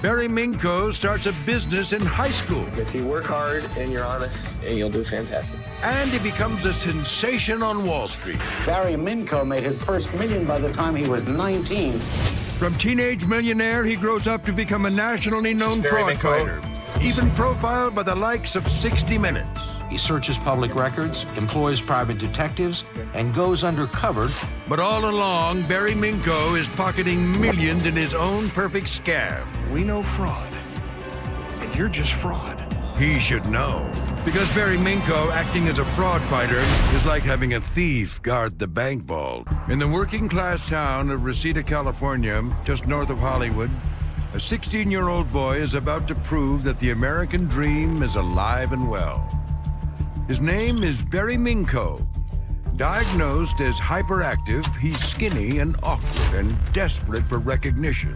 Barry Minko starts a business in high school. If you work hard and you're honest, you'll do fantastic. And he becomes a sensation on Wall Street. Barry Minko made his first million by the time he was 19. From teenage millionaire, he grows up to become a nationally known fraud fighter, even profiled by the likes of 60 Minutes. He searches public records, employs private detectives, and goes undercover. But all along, Barry Minko is pocketing millions in his own perfect scam. We know fraud, and you're just fraud. He should know. Because Barry Minko, acting as a fraud fighter, is like having a thief guard the bank vault. In the working-class town of Reseda, California, just north of Hollywood, a 16-year-old boy is about to prove that the American dream is alive and well. His name is Barry Minko. Diagnosed as hyperactive, he's skinny and awkward and desperate for recognition.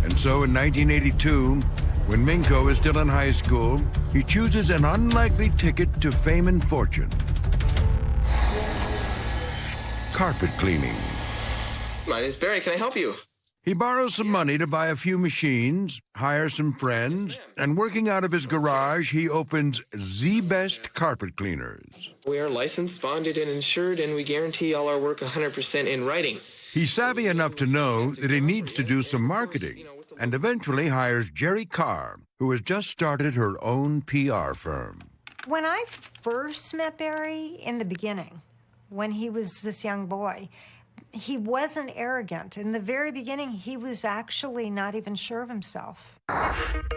And so in 1982, when Minko is still in high school, he chooses an unlikely ticket to fame and fortune. Carpet cleaning. My name's Barry. Can I help you? He borrows some money to buy a few machines, hire some friends, and working out of his garage, he opens Z-Best Carpet Cleaners. We are licensed, bonded, and insured, and we guarantee all our work 100% in writing. He's savvy enough to know that he needs to do some marketing, and eventually hires Jerry Carr, who has just started her own PR firm. When I first met Barry in the beginning, when he was this young boy, he wasn't arrogant. In the very beginning, he was actually not even sure of himself.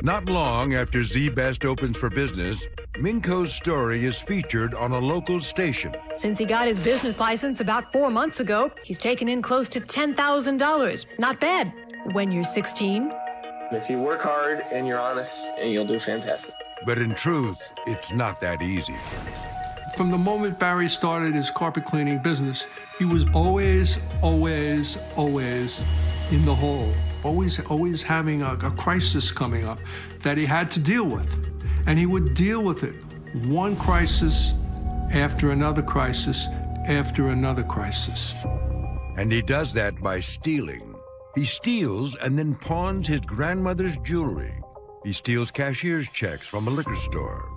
Not long after Z-Best opens for business, Minko's story is featured on a local station. Since he got his business license about 4 months ago, he's taken in close to $10,000. Not bad when you're 16. If you work hard and you're honest, you'll do fantastic. But in truth, it's not that easy. From the moment Barry started his carpet cleaning business, he was always in the hole. Always having a crisis coming up that he had to deal with. And he would deal with it, one crisis after another crisis after another crisis. And he does that by stealing. He steals and then pawns his grandmother's jewelry. He steals cashier's checks from a liquor store.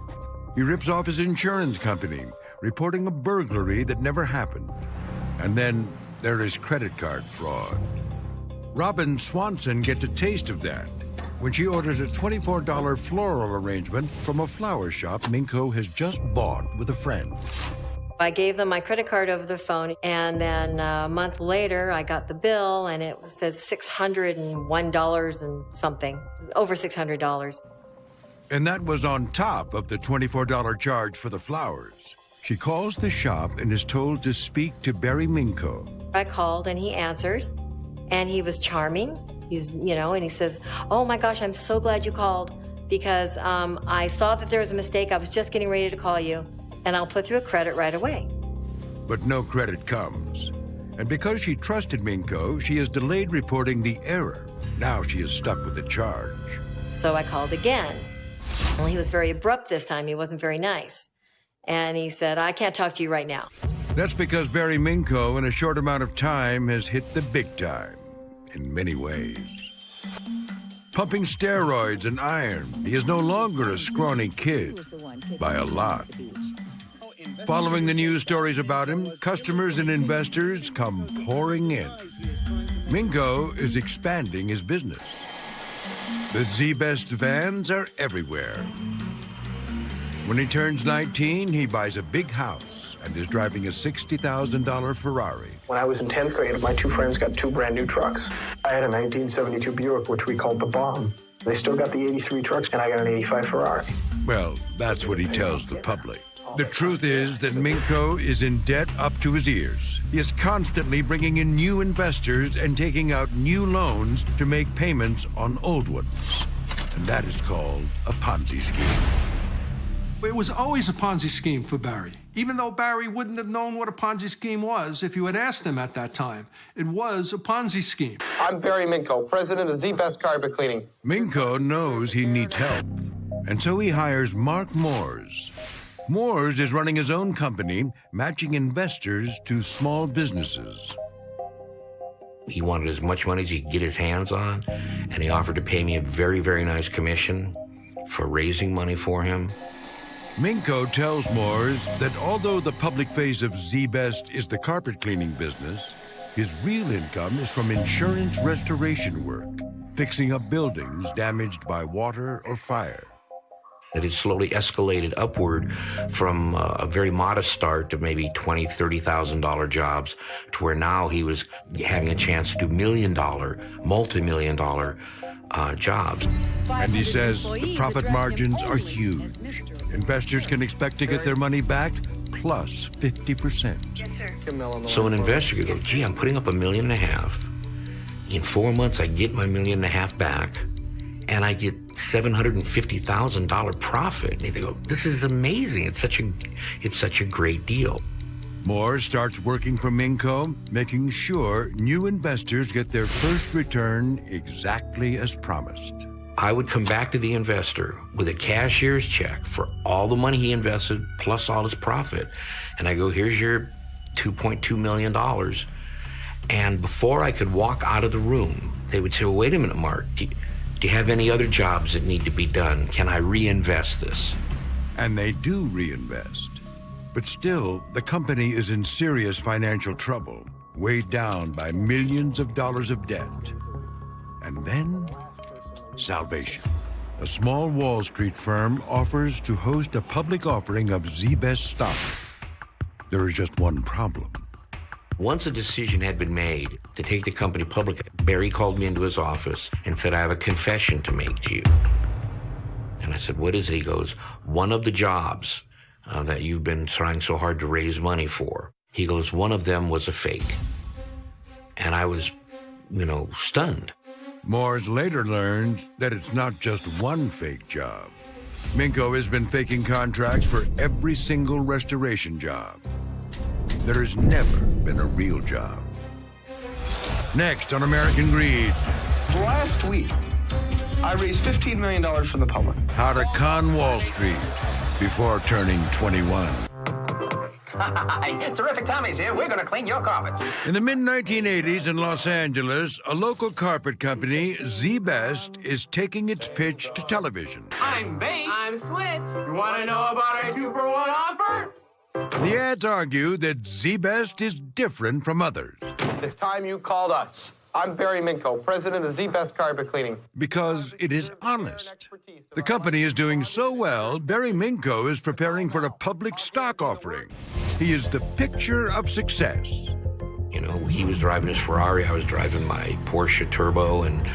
He rips off his insurance company, reporting a burglary that never happened. And then there is credit card fraud. Robin Swanson gets a taste of that when she orders a $24 floral arrangement from a flower shop Minko has just bought with a friend. I gave them my credit card over the phone, and then a month later, I got the bill, and it says $601 and something, over $600. And that was on top of the $24 charge for the flowers. She calls the shop and is told to speak to Barry Minko. I called, and he answered, and he was charming. And he says, "Oh my gosh, I'm so glad you called, because I saw that there was a mistake. I was just getting ready to call you, and I'll put through a credit right away." But no credit comes. And because she trusted Minko, she has delayed reporting the error. Now she is stuck with the charge. So I called again. Well, he was very abrupt this time. He wasn't very nice. And he said, "I can't talk to you right now." That's because Barry Minko, in a short amount of time, has hit the big time in many ways. Pumping steroids and iron, he is no longer a scrawny kid, by a lot. Following the news stories about him, customers and investors come pouring in. Minko is expanding his business. The Z-Best vans are everywhere. When he turns 19, he buys a big house and is driving a $60,000 Ferrari. When I was in 10th grade, my two friends got two brand new trucks. I had a 1972 Buick, which we called the Bomb. They still got the 83 trucks, and I got an 85 Ferrari. Well, that's what he tells the public. The truth is that Minko is in debt up to his ears. He is constantly bringing in new investors and taking out new loans to make payments on old ones. And that is called a Ponzi scheme. It was always a Ponzi scheme for Barry. Even though Barry wouldn't have known what a Ponzi scheme was if you had asked him at that time. It was a Ponzi scheme. I'm Barry Minko, president of Z-Best Carpet Cleaning. Minko knows he needs help, and so he hires Mark Moores. Moores is running his own company, matching investors to small businesses. He wanted as much money as he could get his hands on, and he offered to pay me a very, very nice commission for raising money for him. Minko tells Moores that although the public face of Z-Best is the carpet cleaning business, his real income is from insurance restoration work, fixing up buildings damaged by water or fire. That it slowly escalated upward from a very modest start to maybe $20,000, $30,000 jobs to where now he was having a chance to do million-dollar, multi-million-dollar jobs. And he says the profit margins are huge. Investors can expect to get their money back plus 50%. So an investor could go, gee, I'm putting up $1.5 million. In 4 months, I get my $1.5 million back, and I get $750,000 profit. And they go, this is amazing. It's such a great deal. Moore starts working for Minko, making sure new investors get their first return exactly as promised. I would come back to the investor with a cashier's check for all the money he invested plus all his profit. And I go, here's your $2.2 million. And before I could walk out of the room, they would say, well, wait a minute, Mark, do you have any other jobs that need to be done? Can I reinvest this? And they do reinvest. But still, the company is in serious financial trouble, weighed down by millions of dollars of debt. And then, salvation. A small Wall Street firm offers to host a public offering of Z-Best stock. There is just one problem. Once a decision had been made to take the company public, Barry called me into his office and said, I have a confession to make to you. And I said, what is it? He goes, one of the jobs that you've been trying so hard to raise money for, he goes, one of them was a fake. And I was, stunned. Moores later learns that it's not just one fake job. Minko has been faking contracts for every single restoration job. There has never been a real job. Next on American Greed. Last week, I raised $15 million from the public. How to con Wall Street before turning 21. Terrific Tommy's here. We're going to clean your carpets. In the mid-1980s in Los Angeles, a local carpet company, Z-Best, is taking its pitch to television. I'm Bait. I'm Switch. You want to know about our 2-for-1 offer? The ads argue that Z-Best is different from others. It's time you called us. I'm Barry Minko, president of Z-Best Carpet Cleaning. Because it is honest. The company is doing so well, Barry Minko is preparing for a public stock offering. He is the picture of success. He was driving his Ferrari, I was driving my Porsche Turbo, and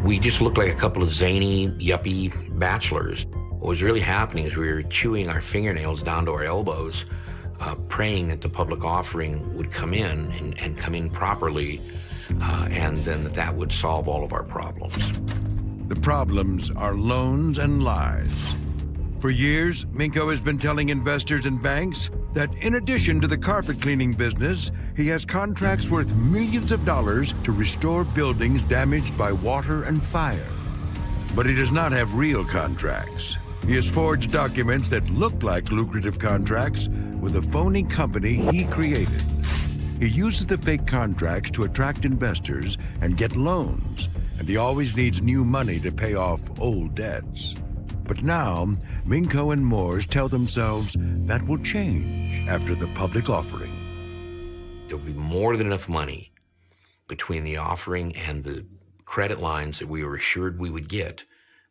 we just looked like a couple of zany, yuppie bachelors. What was really happening is we were chewing our fingernails down to our elbows, praying that the public offering would come in and come in properly, and then that would solve all of our problems. The problems are loans and lies. For years, Minko has been telling investors and banks that in addition to the carpet cleaning business, he has contracts worth millions of dollars to restore buildings damaged by water and fire. But he does not have real contracts. He has forged documents that look like lucrative contracts with a phony company he created. He uses the fake contracts to attract investors and get loans, and he always needs new money to pay off old debts. But now, Minko and Moores tell themselves that will change after the public offering. There'll be more than enough money between the offering and the credit lines that we were assured we would get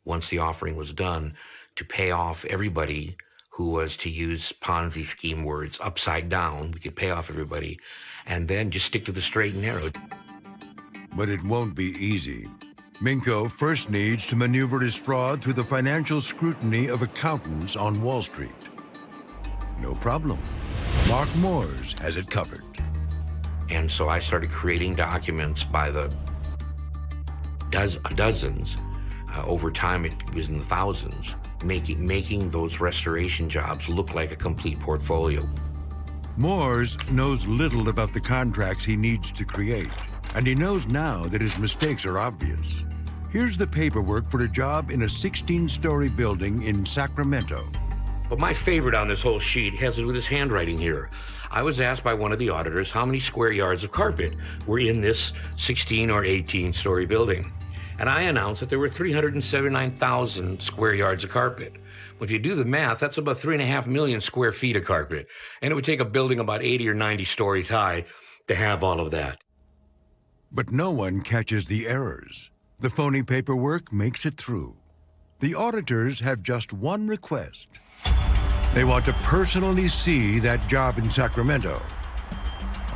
once the offering was done to pay off everybody who was, to use Ponzi scheme words, upside down. We could pay off everybody and then just stick to the straight and narrow. But it won't be easy. Minko first needs to maneuver his fraud through the financial scrutiny of accountants on Wall Street. No problem. Mark Moores has it covered. And so I started creating documents by the dozens. Over time, it was in the thousands, making those restoration jobs look like a complete portfolio. Moores knows little about the contracts he needs to create, and he knows now that his mistakes are obvious. Here's the paperwork for a job in a 16-story building in Sacramento. But my favorite on this whole sheet has to do with his handwriting here. I was asked by one of the auditors how many square yards of carpet were in this 16 or 18-story building. And I announced that there were 379,000 square yards of carpet. Well, if you do the math, that's about 3.5 million square feet of carpet. And it would take a building about 80 or 90 stories high to have all of that. But no one catches the errors. The phony paperwork makes it through. The auditors have just one request. They want to personally see that job in Sacramento.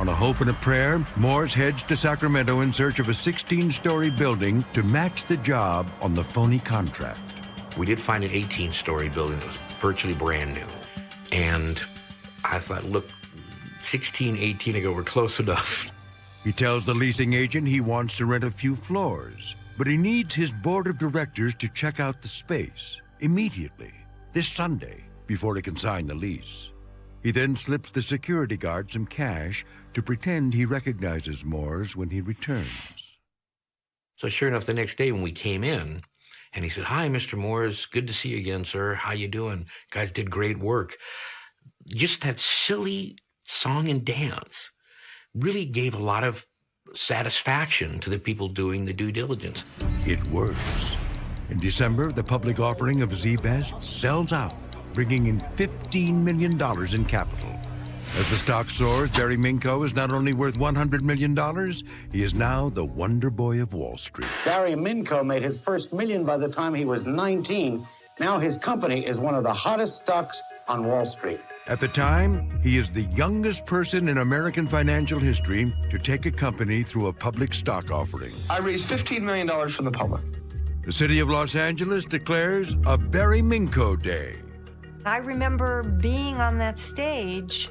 On a hope and a prayer, Morse heads to Sacramento in search of a 16-story building to match the job on the phony contract. We did find an 18-story building that was virtually brand new. And I thought, look, 16, 18 ago, we're close enough. He tells the leasing agent he wants to rent a few floors, but he needs his board of directors to check out the space immediately, this Sunday, before he can sign the lease. He then slips the security guard some cash to pretend he recognizes Morse when he returns. So sure enough, the next day when we came in, and he said, "Hi, Mr. Morse, good to see you again, sir. How you doing? Guys did great work." Just that silly song and dance really gave a lot of satisfaction to the people doing the due diligence. It works. In December, the public offering of Z-Best sells out, bringing in $15 million in capital. As the stock soars, Barry Minko is not only worth $100 million, he is now the wonder boy of Wall Street. Barry Minko made his first million by the time he was 19. Now his company is one of the hottest stocks on Wall Street. At the time, he is the youngest person in American financial history to take a company through a public stock offering. I raised $15 million from the public. The city of Los Angeles declares a Barry Minko Day. I remember being on that stage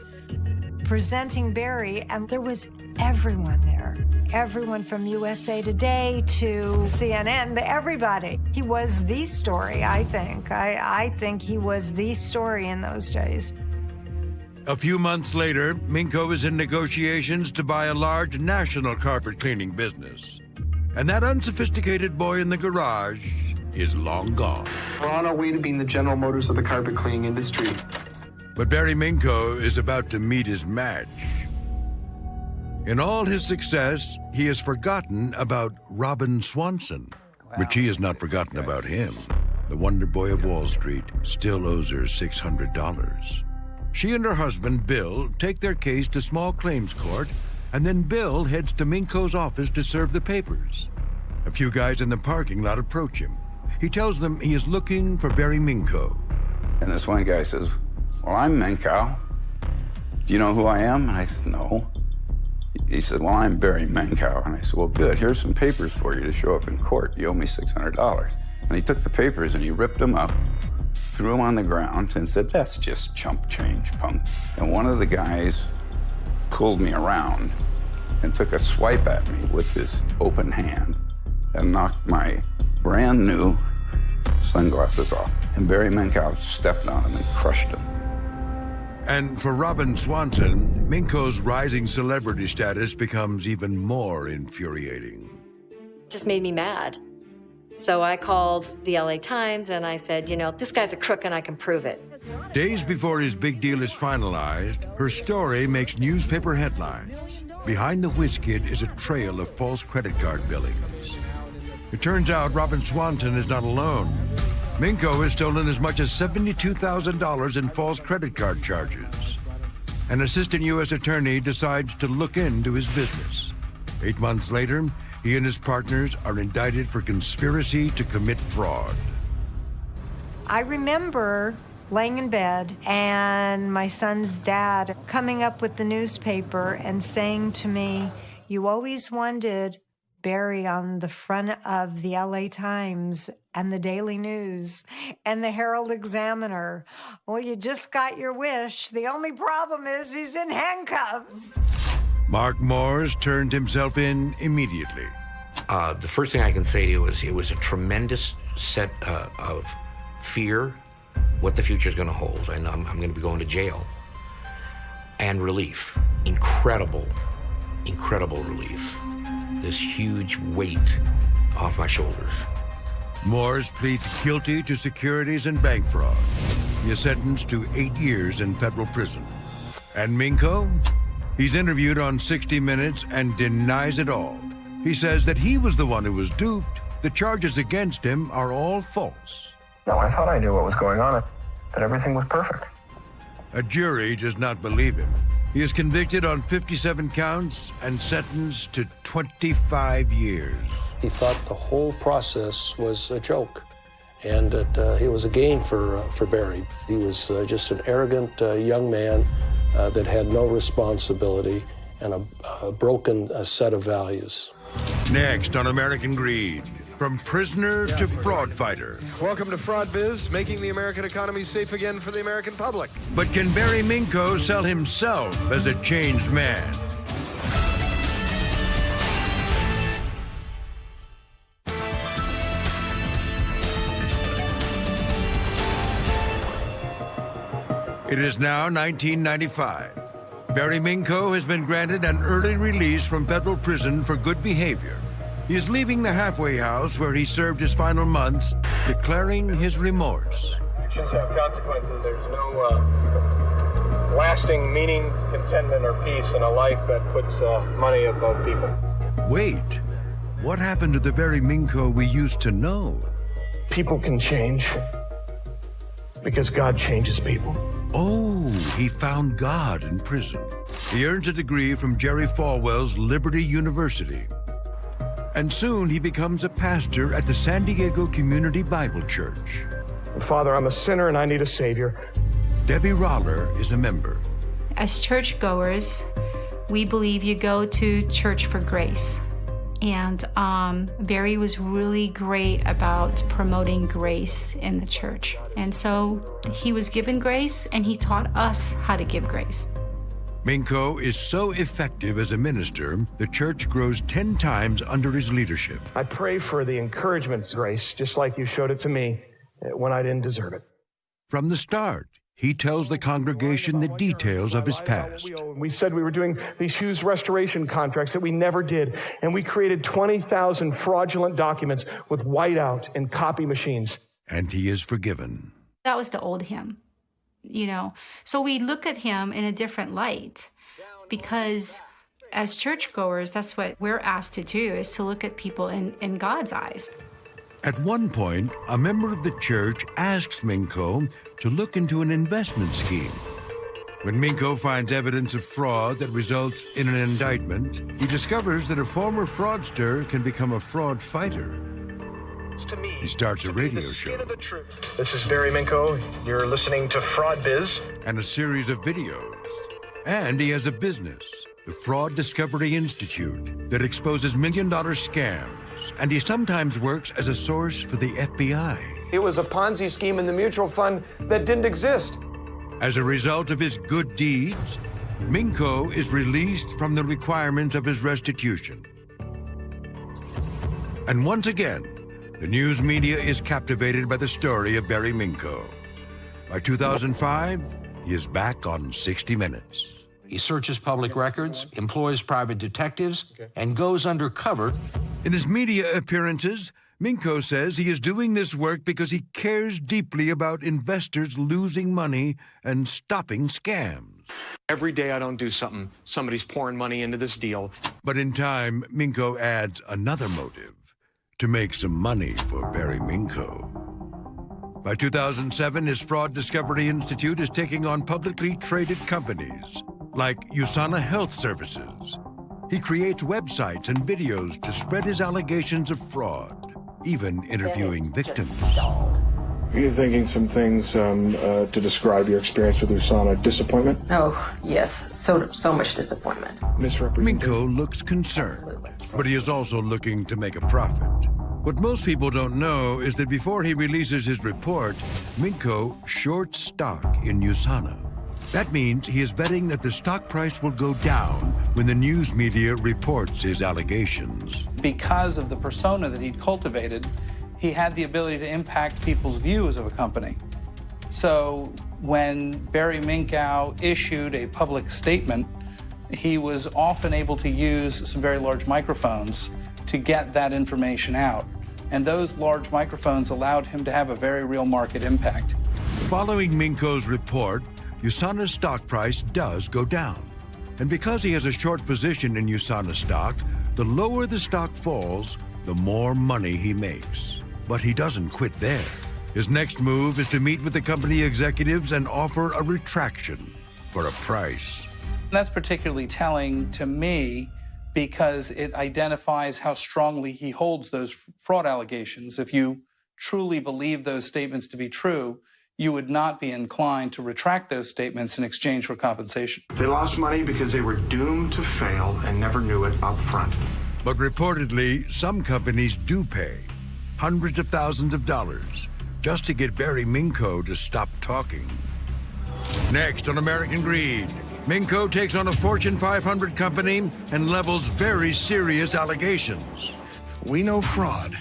presenting Barry, and there was everyone there. Everyone from USA Today to CNN, everybody. He was the story, I think. I think he was the story in those days. A few months later, Minko is in negotiations to buy a large national carpet cleaning business. And that unsophisticated boy in the garage is long gone. We're on our way to being the General Motors of the carpet cleaning industry. But Barry Minko is about to meet his match. In all his success, he has forgotten about Robin Swanson, but she has not forgotten about him. The wonder boy of Wall Street still owes her $600. She and her husband, Bill, take their case to small claims court, and then Bill heads to Minko's office to serve the papers. A few guys in the parking lot approach him. He tells them he is looking for Barry Minko. And this one guy says, "Well, I'm Minko. Do you know who I am?" And I said, "No." He said, "Well, I'm Barry Minko." And I said, "Well, good. Here's some papers for you to show up in court. You owe me $600. And he took the papers and he ripped them up, threw them on the ground, and said, "That's just chump change, punk." And one of the guys pulled me around and took a swipe at me with his open hand and knocked my brand new sunglasses off. And Barry Minko stepped on him and crushed him. And for Robin Swanson, Minko's rising celebrity status becomes even more infuriating. Just made me mad. So I called the LA Times and I said, this guy's a crook and I can prove it. Days before his big deal is finalized, her story makes newspaper headlines. Behind the Whiz Kid is a trail of false credit card billings. It turns out Robin Swanson is not alone. Minko has stolen as much as $72,000 in false credit card charges. An assistant U.S. attorney decides to look into his business. 8 months later, he and his partners are indicted for conspiracy to commit fraud. I remember laying in bed and my son's dad coming up with the newspaper and saying to me, "You always wanted Barry on the front of the LA Times and the Daily News and the Herald Examiner. Well, you just got your wish. The only problem is he's in handcuffs." Mark Morse turned himself in immediately. The first thing I can say to you is it was a tremendous set of fear, what the future is going to hold. And I'm going to be going to jail. And relief. Incredible relief. This huge weight off my shoulders. Morse pleads guilty to securities and bank fraud. he is sentenced to 8 years in federal prison. And Minko? He's interviewed on 60 Minutes and denies it all. He says that he was the one who was duped. The charges against him are all false. No, I thought I knew what was going on, that everything was perfect. A jury does not believe him. He is convicted on 57 counts and sentenced to 25 years. He thought the whole process was a joke, and that it was a game for Barry. He was just an arrogant young man that had no responsibility and a broken set of values. Next on American Greed, from prisoner to fraud fighter. Welcome to Fraud Biz, making the American economy safe again for the American public. But can Barry Minko sell himself as a changed man? It is now 1995. Barry Minko has been granted an early release from federal prison for good behavior. He is leaving the halfway house where he served his final months, declaring his remorse. Actions have consequences. There's no lasting meaning, contentment, or peace in a life that puts money above people. Wait, what happened to the Barry Minko we used to know? People can change because God changes people. Oh, he found God in prison. He earns a degree from Jerry Falwell's Liberty University. And soon he becomes a pastor at the San Diego Community Bible Church. Father, I'm a sinner and I need a Savior. Debbie Roller is a member. As churchgoers, we believe you go to church for grace. And Barry was really great about promoting grace in the church. And so he was given grace, and he taught us how to give grace. Minko is so effective as a minister, the church grows 10 times under his leadership. I pray for the encouragement, grace, just like you showed it to me when I didn't deserve it. From the start, he tells the congregation the details of his past. We said we were doing these huge restoration contracts that we never did, and we created 20,000 fraudulent documents with whiteout and copy machines. And he is forgiven. That was the old him, you know. So we look at him in a different light because as churchgoers, that's what we're asked to do, is to look at people in God's eyes. At one point, a member of the church asks Minko to look into an investment scheme. When Minko finds evidence of fraud that results in an indictment, he discovers that a former fraudster can become a fraud fighter. He starts a radio show. This is Barry Minko. You're listening to Fraud Biz. And a series of videos. And he has a business, the Fraud Discovery Institute, that exposes million-dollar scams. And he sometimes works as a source for the FBI. It was a Ponzi scheme in the mutual fund that didn't exist. As a result of his good deeds, Minko is released from the requirements of his restitution. And once again, the news media is captivated by the story of Barry Minko. By 2005, he is back on 60 Minutes. He searches public records, employs private detectives, and goes undercover. In his media appearances, Minko says he is doing this work because he cares deeply about investors losing money and stopping scams. Every day I don't do something, somebody's pouring money into this deal. But in time, Minko adds another motive: to make some money for Barry Minko. By 2007, his Fraud Discovery Institute is taking on publicly traded companies like USANA Health Services. He creates websites and videos to spread his allegations of fraud, even interviewing victims. You're thinking some things to describe your experience with USANA. Disappointment? Oh, yes. So much disappointment. Minko looks concerned, but he is also looking to make a profit. What most people don't know is that before he releases his report, Minko shorts stock in USANA. That means he is betting that the stock price will go down when the news media reports his allegations. Because of the persona that he'd cultivated, he had the ability to impact people's views of a company. So when Barry Minko issued a public statement, he was often able to use some very large microphones to get that information out. And those large microphones allowed him to have a very real market impact. Following Minko's report, USANA's stock price does go down. And because he has a short position in USANA stock, the lower the stock falls, the more money he makes. But he doesn't quit there. His next move is to meet with the company executives and offer a retraction for a price. That's particularly telling to me because it identifies how strongly he holds those fraud allegations. If you truly believe those statements to be true, you would not be inclined to retract those statements in exchange for compensation. They lost money because they were doomed to fail and never knew it up front. But reportedly, some companies do pay hundreds of thousands of dollars just to get Barry Minko to stop talking. Next on American Greed, Minko takes on a Fortune 500 company and levels very serious allegations. We know fraud,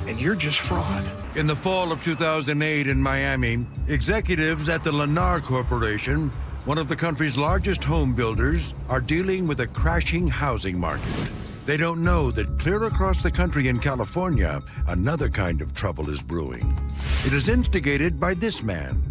and you're just fraud. In the fall of 2008 in Miami, executives at the Lennar Corporation, one of the country's largest home builders, are dealing with a crashing housing market. They don't know that clear across the country in California, another kind of trouble is brewing. It is instigated by this man,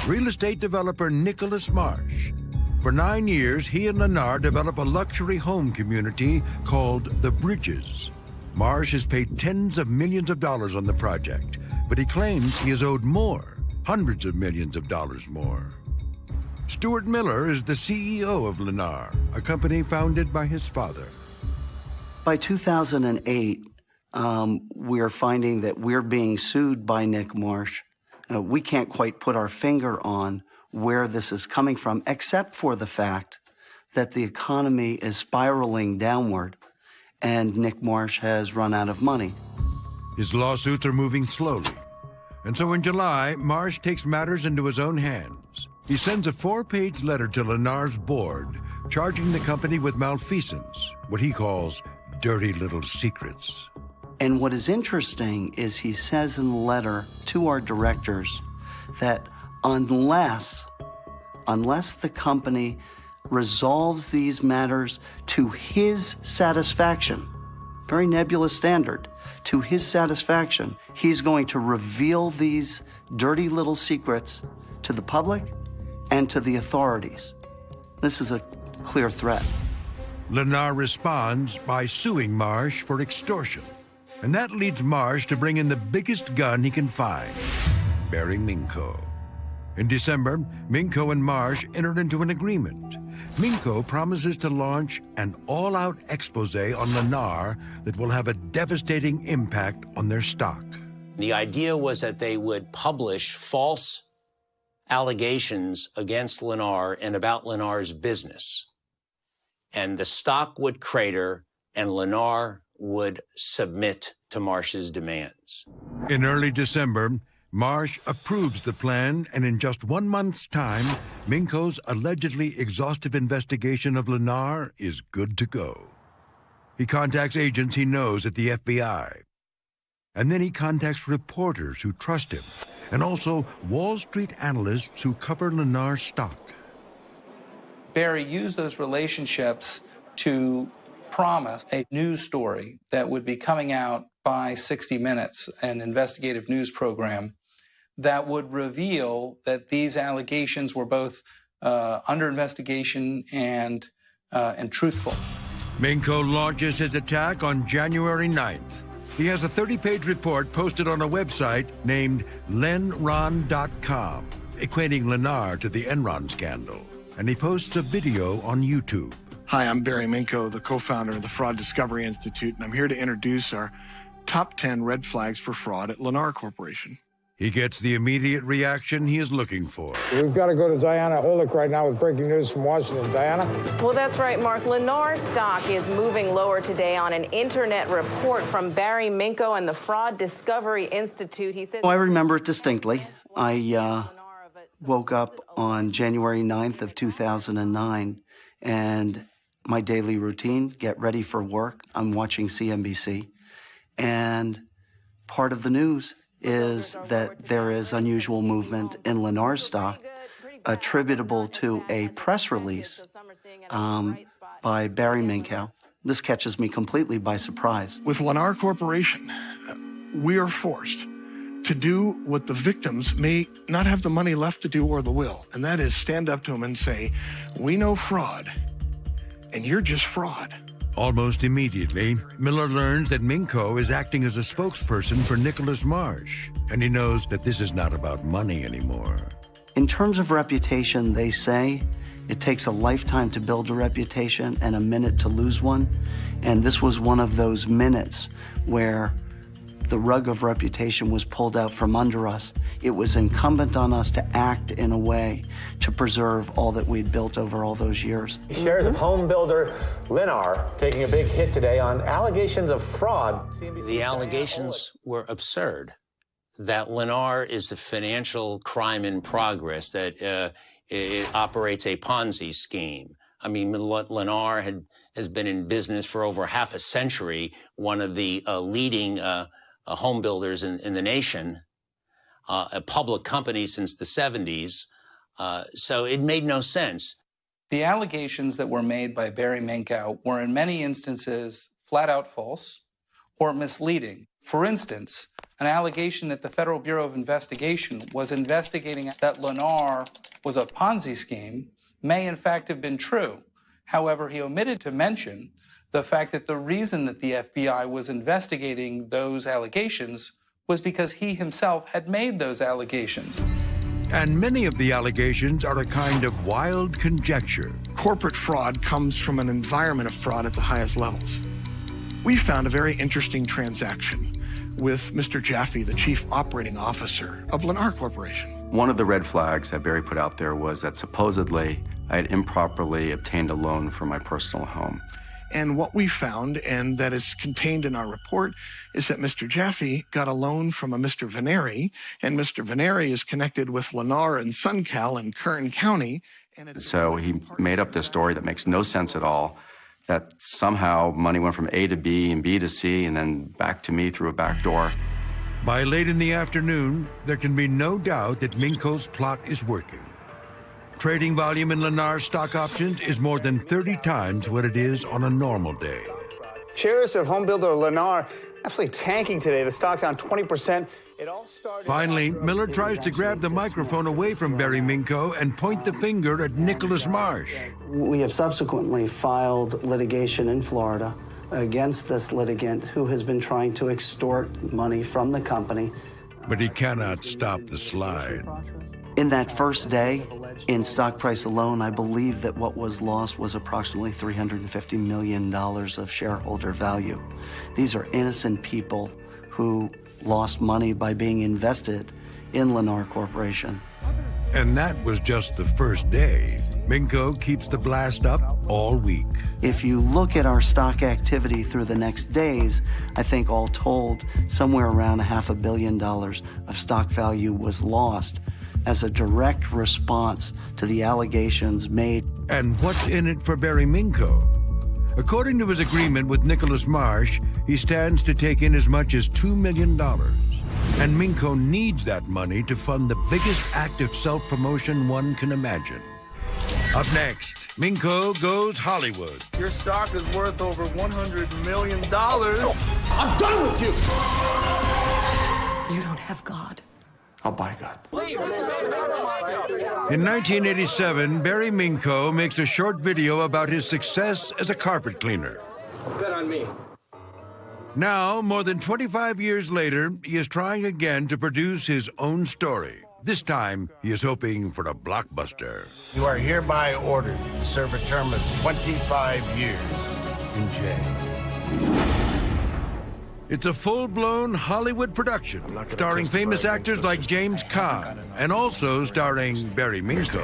real estate developer Nicholas Marsh. For 9 years, he and Lennar develop a luxury home community called The Bridges. Marsh has paid tens of millions of dollars on the project, but he claims he is owed more, hundreds of millions of dollars more. Stuart Miller is the CEO of Lennar, a company founded by his father. By 2008, we're finding that we're being sued by Nick Marsh. We can't quite put our finger on where this is coming from, except for the fact that the economy is spiraling downward and Nick Marsh has run out of money. His lawsuits are moving slowly. And so in July, Marsh takes matters into his own hands. He sends a 4-page letter to Lennar's board, charging the company with malfeasance, what he calls dirty little secrets. And what is interesting is he says in the letter to our directors that unless the company resolves these matters to his satisfaction, very nebulous standard, to his satisfaction, he's going to reveal these dirty little secrets to the public and to the authorities. This is a clear threat. Lennar responds by suing Marsh for extortion. And that leads Marsh to bring in the biggest gun he can find, Barry Minko. In December, Minko and Marsh entered into an agreement. Minko promises to launch an all-out expose on Lennar that will have a devastating impact on their stock. The idea was that they would publish false allegations against Lennar and about Lennar's business. And the stock would crater and Lennar would submit to Marsh's demands. In early December, Marsh approves the plan, and in just 1 month's time, Minko's allegedly exhaustive investigation of Lennar is good to go. He contacts agents he knows at the FBI. And then he contacts reporters who trust him, and also Wall Street analysts who cover Lennar's stock. Barry used those relationships to promise a news story that would be coming out by 60 Minutes, an investigative news program that would reveal that these allegations were both under investigation and truthful. Minko launches his attack on January 9th. He has a 30-page report posted on a website named lenron.com, equating Lennar to the Enron scandal. And he posts a video on YouTube. Hi, I'm Barry Minko, the co-founder of the Fraud Discovery Institute, and I'm here to introduce our top 10 red flags for fraud at Lennar Corporation. He gets the immediate reaction he is looking for. We've got to go to Diana Holick right now with breaking news from Washington. Diana? Well, that's right, Mark. Lennar stock is moving lower today on an internet report from Barry Minko and the Fraud Discovery Institute. He says... I remember it distinctly. I woke up on January 9th of 2009, and my daily routine, get ready for work. I'm watching CNBC, and part of the news is that there is unusual movement in Lennar's stock attributable to a press release by Barry Minko. This catches me completely by surprise. With Lennar Corporation, we are forced to do what the victims may not have the money left to do or the will, and that is stand up to them and say, we know fraud, and you're just fraud. Almost immediately, Miller learns that Minko is acting as a spokesperson for Nicholas Marsh, and he knows that this is not about money anymore. In terms of reputation, they say it takes a lifetime to build a reputation and a minute to lose one. And this was one of those minutes where the rug of reputation was pulled out from under us. It was incumbent on us to act in a way to preserve all that we'd built over all those years. Shares of home builder Lennar taking a big hit today on allegations of fraud. The allegations were absurd. That Lennar is a financial crime in progress, that it operates a Ponzi scheme. I mean, Lennar has been in business for over half a century, one of the leading home builders in the nation, a public company since the 70s. So it made no sense. The allegations that were made by Barry Minkow were in many instances flat out false or misleading. For instance, an allegation that the Federal Bureau of Investigation was investigating that Lennar was a Ponzi scheme may in fact have been true. However, he omitted to mention the fact that the reason that the FBI was investigating those allegations was because he himself had made those allegations. And many of the allegations are a kind of wild conjecture. Corporate fraud comes from an environment of fraud at the highest levels. We found a very interesting transaction with Mr. Jaffe, the chief operating officer of Lennar Corporation. One of the red flags that Barry put out there was that supposedly I had improperly obtained a loan for my personal home. And what we found, and that is contained in our report, is that Mr. Jaffe got a loan from a Mr. Veneri, and Mr. Veneri is connected with Lennar and SunCal in Kern County. So he made up this story that makes no sense at all, that somehow money went from A to B and B to C and then back to me through a back door. By late in the afternoon, there can be no doubt that Minko's plot is working. Trading volume in Lennar stock options is more than 30 times what it is on a normal day. Shares of home builder Lennar absolutely tanking today. The stock down 20%. It all started. Finally, Miller tries to grab the microphone away from Barry Minko and point the finger at Nicholas Marsh. We have subsequently filed litigation in Florida against this litigant who has been trying to extort money from the company. But he cannot stop the slide. In that first day, in stock price alone, I believe that what was lost was approximately $350 million of shareholder value. These are innocent people who lost money by being invested in Lennar Corporation. And that was just the first day. Minko keeps the blast up all week. If you look at our stock activity through the next days, I think all told, somewhere around $500 million of stock value was lost as a direct response to the allegations made. And what's in it for Barry Minko? According to his agreement with Nicholas Marsh, he stands to take in as much as $2 million. And Minko needs that money to fund the biggest act of self-promotion one can imagine. Up next, Minko goes Hollywood. Your stock is worth over $100 million. I'm done with you! You don't have God. I'll buy God. In 1987, Barry Minko makes a short video about his success as a carpet cleaner. Bet on me. Now, more than 25 years later, he is trying again to produce his own story. This time, he is hoping for a blockbuster. You are hereby ordered to serve a term of 25 years in jail. It's a full-blown Hollywood production, starring famous actors like James Caan, and also starring Barry Minko.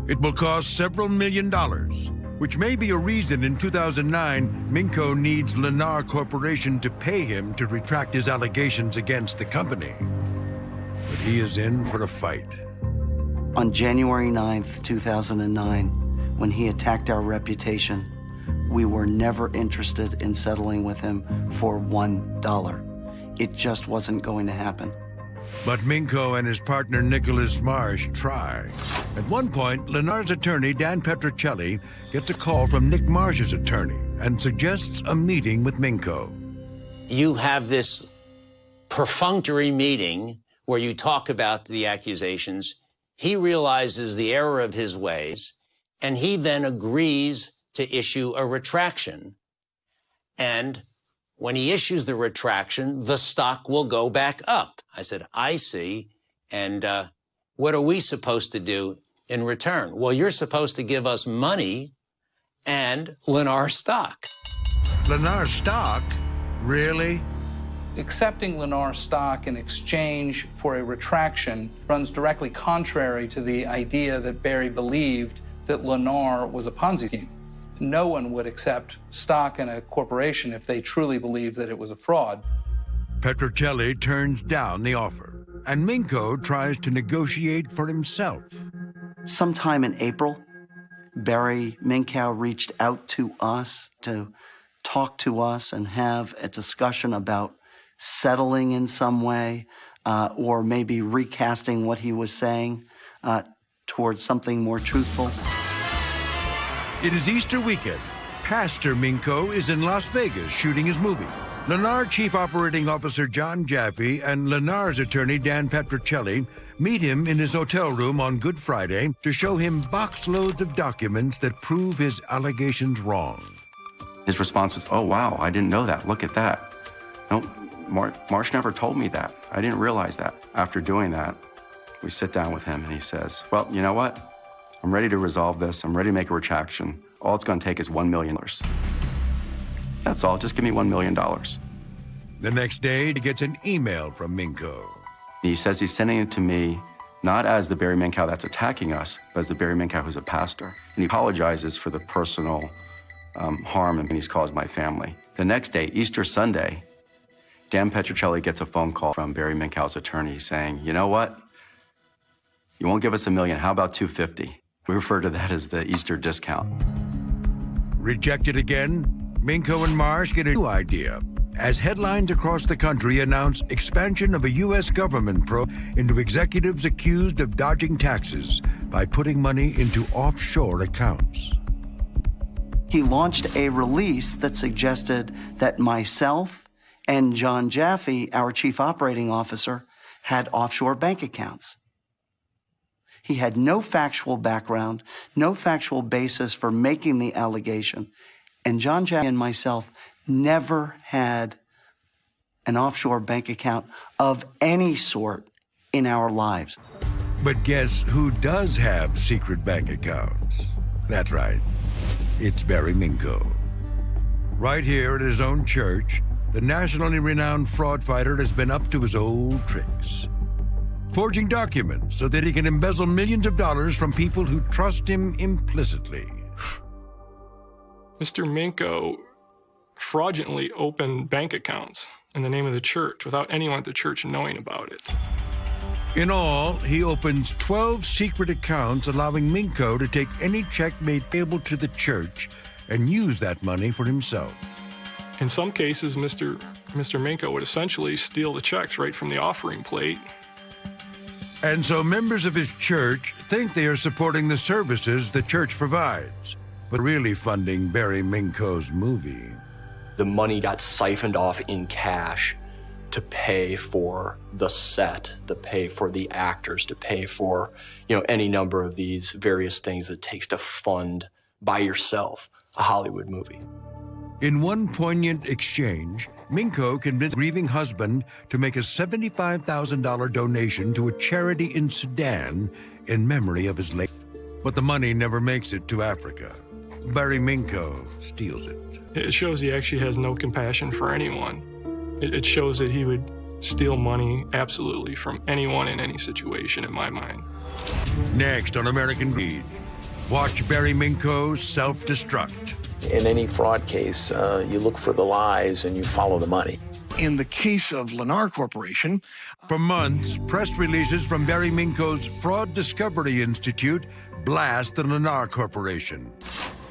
It will cost several $1 million, which may be a reason in 2009 Minko needs Lennar Corporation to pay him to retract his allegations against the company. But he is in for a fight. On January 9th, 2009, when he attacked our reputation, we were never interested in settling with him for $1. It just wasn't going to happen. But Minko and his partner Nicholas Marsh try. At one point, Lennar's attorney, Dan Petrocelli, gets a call from Nick Marsh's attorney and suggests a meeting with Minko. You have this perfunctory meeting where you talk about the accusations, he realizes the error of his ways, and he then agrees to issue a retraction. And when he issues the retraction, the stock will go back up. I said, I see. And what are we supposed to do in return? Well, you're supposed to give us money and Lennar stock. Lennar stock? Really? Accepting Lennar stock in exchange for a retraction runs directly contrary to the idea that Barry believed that Lennar was a Ponzi scheme. No one would accept stock in a corporation if they truly believed that it was a fraud. Petrocelli turns down the offer, and Minko tries to negotiate for himself. Sometime in April, Barry Minkow reached out to us to talk to us and have a discussion about settling in some way, or maybe recasting what he was saying towards something more truthful. It is Easter weekend. Pastor Minko is in Las Vegas shooting his movie. Lennar Chief Operating Officer John Jaffe and Lennar's attorney Dan Petrocelli meet him in his hotel room on Good Friday to show him boxloads of documents that prove his allegations wrong. His response was, oh, wow, I didn't know that. Look at that. No, Marsh never told me that. I didn't realize that. After doing that, we sit down with him and he says, well, you know what? I'm ready to resolve this. I'm ready to make a retraction. All it's going to take is $1 million. That's all. Just give me $1 million. The next day, he gets an email from Minko. He says he's sending it to me, not as the Barry Minkow that's attacking us, but as the Barry Minkow who's a pastor. And he apologizes for the personal harm and he's caused my family. The next day, Easter Sunday, Dan Petrocelli gets a phone call from Barry Minkow's attorney saying, you know what? You won't give us $1 million. How about $250,000? We refer to that as the Easter discount. Rejected again, Minko and Marsh get a new idea as headlines across the country announce expansion of a U.S. government probe into executives accused of dodging taxes by putting money into offshore accounts. He launched a release that suggested that myself and John Jaffe, our chief operating officer, had offshore bank accounts. He had no factual background, no factual basis for making the allegation. And John Jaffe and myself never had an offshore bank account of any sort in our lives. But guess who does have secret bank accounts? That's right. It's Barry Minko. Right here at his own church, the nationally renowned fraud fighter has been up to his old tricks, forging documents so that he can embezzle millions of dollars from people who trust him implicitly. Mr. Minko fraudulently opened bank accounts in the name of the church without anyone at the church knowing about it. In all, he opens 12 secret accounts, allowing Minko to take any check made payable to the church and use that money for himself. In some cases, Mr. Minko would essentially steal the checks right from the offering plate. And so members of his church think they are supporting the services the church provides, but really funding Barry Minko's movie. The money got siphoned off in cash to pay for the set, to pay for the actors, to pay for, any number of these various things it takes to fund by yourself a Hollywood movie. In one poignant exchange, Minko convinced a grieving husband to make a $75,000 donation to a charity in Sudan in memory of his late. But the money never makes it to Africa. Barry Minko steals it. It shows he actually has no compassion for anyone. It shows that he would steal money absolutely from anyone in any situation, in my mind. Next on American Greed, watch Barry Minko's self-destruct. In any fraud case, you look for the lies and you follow the money. In the case of Lennar Corporation, for months, press releases from Barry Minko's Fraud Discovery Institute blast the Lennar Corporation.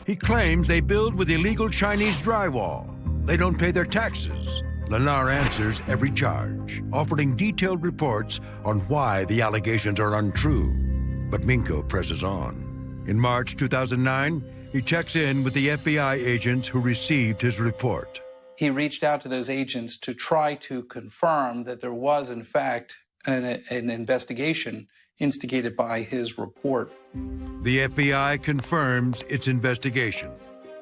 He claims they build with illegal Chinese drywall. They don't pay their taxes. Lennar answers every charge, offering detailed reports on why the allegations are untrue. But Minko presses on. In March 2009, he checks in with the FBI agents who received his report. He reached out to those agents to try to confirm that there was, in fact, an investigation instigated by his report. The FBI confirms its investigation,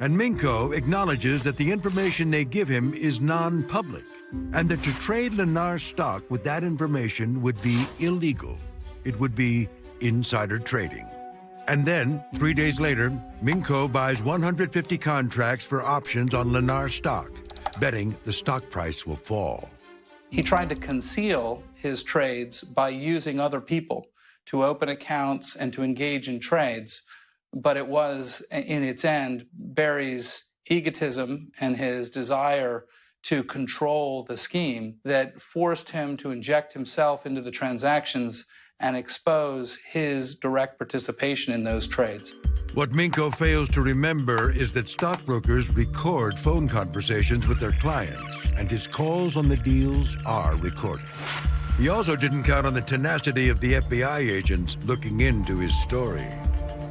and Minko acknowledges that the information they give him is non-public, and that to trade Lennar stock with that information would be illegal. It would be insider trading. And then, 3 days later, Minko buys 150 contracts for options on Lennar stock, betting the stock price will fall. He tried to conceal his trades by using other people to open accounts and to engage in trades. But it was, in its end, Barry's egotism and his desire to control the scheme that forced him to inject himself into the transactions and expose his direct participation in those trades. What Minko fails to remember is that stockbrokers record phone conversations with their clients, and his calls on the deals are recorded. He also didn't count on the tenacity of the FBI agents looking into his story.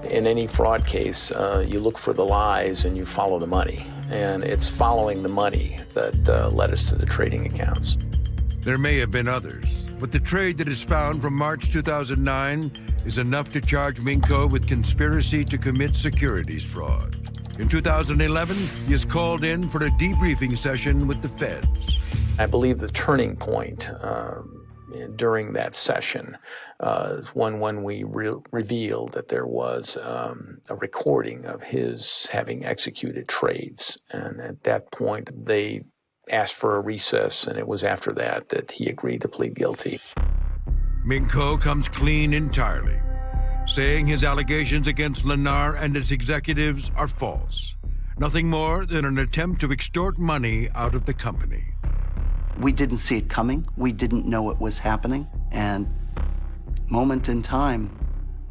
In any fraud case, you look for the lies and you follow the money. And it's following the money that led us to the trading accounts. There may have been others, but the trade that is found from March 2009 is enough to charge Minko with conspiracy to commit securities fraud. In 2011, he is called in for a debriefing session with the feds. I believe the turning point during that session when we revealed that there was a recording of his having executed trades. And at that point, they asked for a recess, and it was after that he agreed to plead guilty. Minko comes clean entirely, saying his allegations against Lennar and its executives are false. Nothing more than an attempt to extort money out of the company. We didn't see it coming. We didn't know it was happening. And moment in time,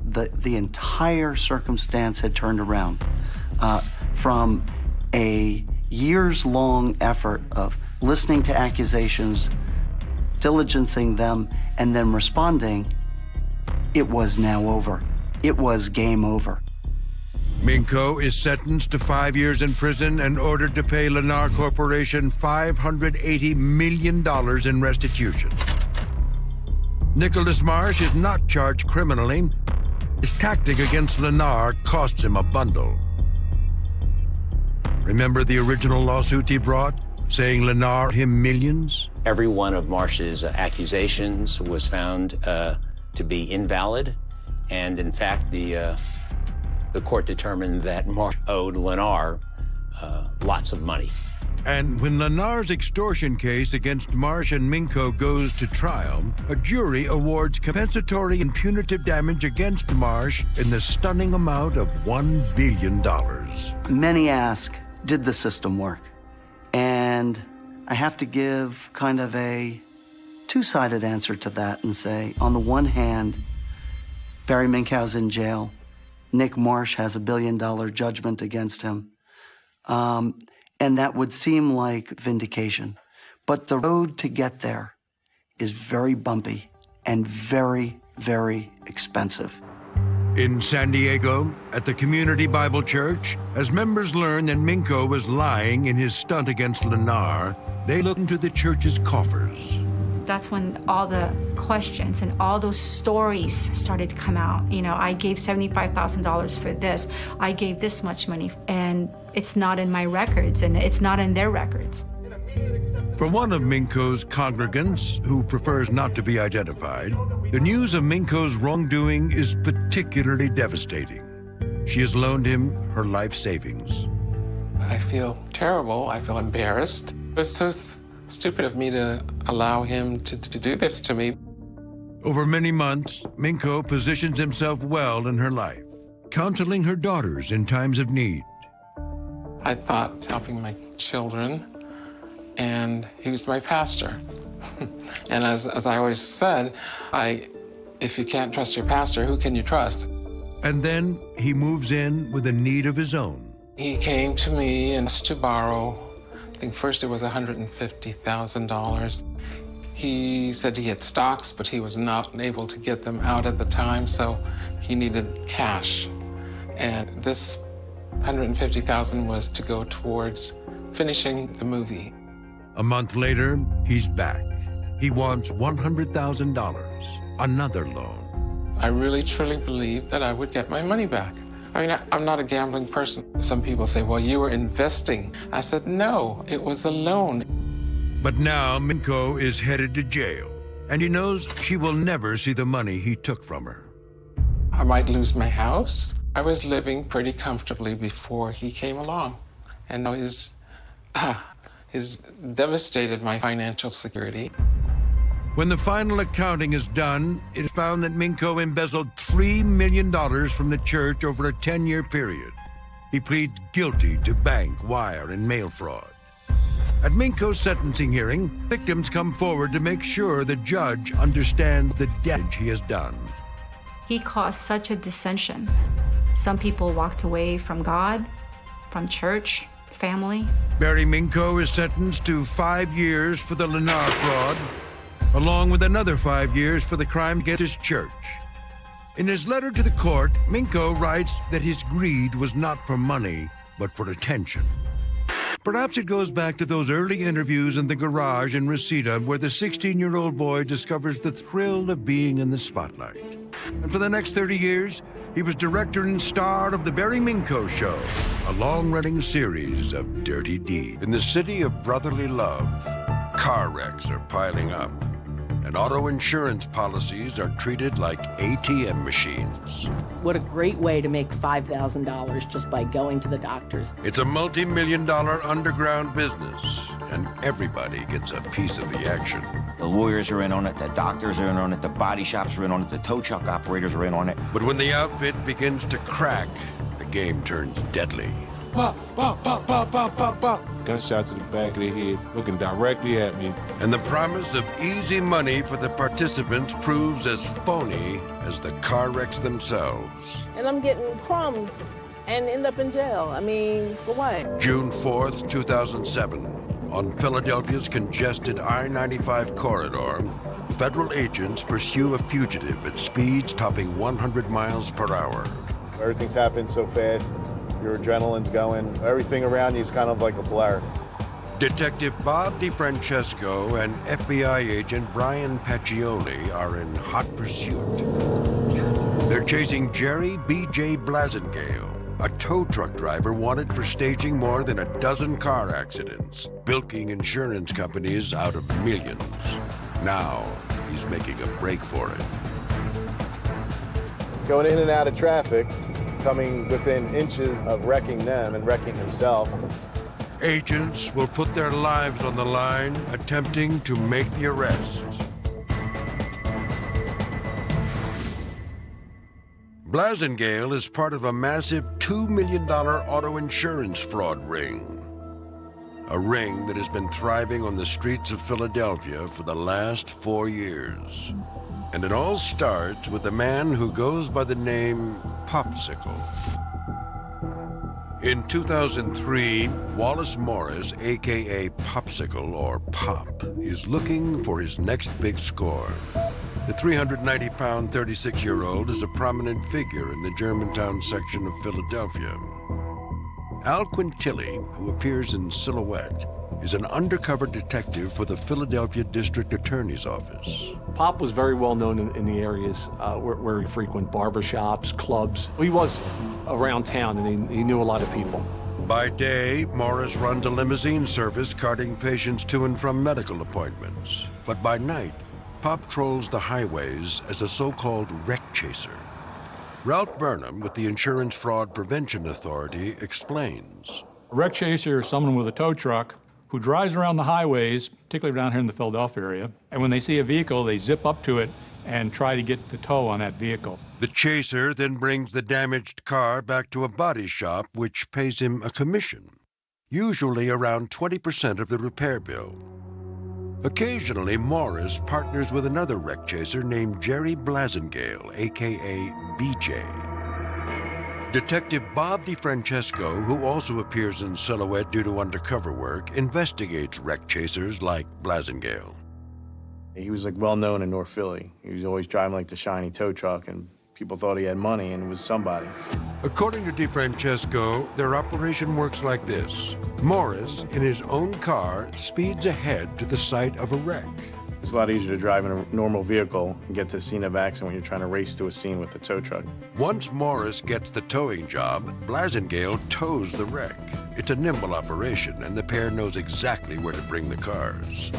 the entire circumstance had turned around from a years-long effort of listening to accusations, diligencing them, and then responding. It was now over. It was game over. Minko is sentenced to 5 years in prison and ordered to pay Lennar Corporation $580 million in restitution. Nicholas Marsh is not charged criminally. His tactic against Lennar costs him a bundle. Remember the original lawsuit he brought, saying Lennar owed him millions? Every one of Marsh's accusations was found to be invalid, and in fact, the court determined that Marsh owed Lennar lots of money. And when Lennar's extortion case against Marsh and Minko goes to trial, a jury awards compensatory and punitive damage against Marsh in the stunning amount of $1 billion. Many ask, did the system work? And I have to give kind of a two-sided answer to that and say, on the one hand, Barry Minkow's in jail. Nick Marsh has $1 billion judgment against him. And that would seem like vindication. But the road to get there is very bumpy and very, very expensive. In San Diego, at the Community Bible Church, as members learn that Minko was lying in his stunt against Lennar, they look into the church's coffers. That's when all the questions and all those stories started to come out. You know, I gave $75,000 for this. I gave this much money, and it's not in my records, and it's not in their records. For one of Minko's congregants, who prefers not to be identified, the news of Minko's wrongdoing is particularly devastating. She has loaned him her life savings. I feel terrible. I feel embarrassed. It was so stupid of me to allow him to do this to me. Over many months, Minko positions himself well in her life, counseling her daughters in times of need. I thought helping my children, and he was my pastor. And as I always said, if you can't trust your pastor, who can you trust? And then he moves in with a need of his own. He came to me and asked to borrow, I think first it was $150,000. He said he had stocks, but he was not able to get them out at the time, so he needed cash. And this $150,000 was to go towards finishing the movie. A month later, he's back. He wants $100,000, another loan. I really, truly believed that I would get my money back. I mean, I'm not a gambling person. Some people say, well, you were investing. I said, no, it was a loan. But now Minko is headed to jail, and he knows she will never see the money he took from her. I might lose my house. I was living pretty comfortably before he came along. And now he's devastated my financial security. When the final accounting is done, it is found that Minko embezzled $3 million from the church over a 10-year period. He pleads guilty to bank, wire, and mail fraud. At Minko's sentencing hearing, victims come forward to make sure the judge understands the damage he has done. He caused such a dissension. Some people walked away from God, from church, family. Barry Minko is sentenced to 5 years for the Lennar fraud, along with another 5 years for the crime against his church. In his letter to the court, Minko writes that his greed was not for money, but for attention. Perhaps it goes back to those early interviews in the garage in Reseda where the 16-year-old boy discovers the thrill of being in the spotlight. And for the next 30 years, he was director and star of The Barry Minko Show, a long-running series of dirty deeds. In the city of brotherly love, car wrecks are piling up, and auto insurance policies are treated like ATM machines. What a great way to make $5,000 just by going to the doctors. It's a multi-million-dollar underground business, and everybody gets a piece of the action. The lawyers are in on it, the doctors are in on it, the body shops are in on it, the tow truck operators are in on it. But when the outfit begins to crack, the game turns deadly. Pop, pop, pop, pop, pop, pop, pop. Gunshot to the back of the head, looking directly at me. And the promise of easy money for the participants proves as phony as the car wrecks themselves. And I'm getting crumbs and end up in jail. I mean, for what? June 4th, 2007, on Philadelphia's congested I-95 corridor, federal agents pursue a fugitive at speeds topping 100 miles per hour. Everything's happening so fast. Your adrenaline's going. Everything around you is kind of like a blur. Detective Bob DeFrancesco and FBI agent Brian Paccioli are in hot pursuit. They're chasing Jerry B.J. Blasingale, a tow truck driver wanted for staging more than a dozen car accidents, bilking insurance companies out of millions. Now, he's making a break for it. Going in and out of traffic, coming within inches of wrecking them and wrecking himself. Agents will put their lives on the line, attempting to make the arrest. Blasingale is part of a massive $2 million auto insurance fraud ring. A ring that has been thriving on the streets of Philadelphia for the last 4 years. And it all starts with a man who goes by the name Popsicle. In 2003, Wallace Morris, a.k.a. Popsicle, or Pop, is looking for his next big score. The 390-pound, 36-year-old is a prominent figure in the Germantown section of Philadelphia. Al Quintilli, who appears in silhouette, is an undercover detective for the Philadelphia District Attorney's Office. Pop was very well known in the areas where he frequented barbershops, clubs. He was around town and he knew a lot of people. By day, Morris runs a limousine service carting patients to and from medical appointments. But by night, Pop trolls the highways as a so-called wreck chaser. Ralph Burnham with the Insurance Fraud Prevention Authority explains. A wreck chaser is someone with a tow truck who drives around the highways, particularly down here in the Philadelphia area, and when they see a vehicle, they zip up to it and try to get the tow on that vehicle. The chaser then brings the damaged car back to a body shop, which pays him a commission, usually around 20% of the repair bill. Occasionally, Morris partners with another wreck chaser named Jerry Blasingale, a.k.a. BJ. Detective Bob DeFrancesco, who also appears in silhouette due to undercover work, investigates wreck chasers like Blasingale. He was like well known in North Philly. He was always driving like the shiny tow truck and People thought he had money and was somebody. According to DeFrancesco, their operation works like this. Morris, in his own car, speeds ahead to the site of a wreck. It's a lot easier to drive in a normal vehicle and get to the scene of accident when you're trying to race to a scene with a tow truck. Once Morris gets the towing job, Blasingale tows the wreck. It's a nimble operation, and the pair knows exactly where to bring the cars.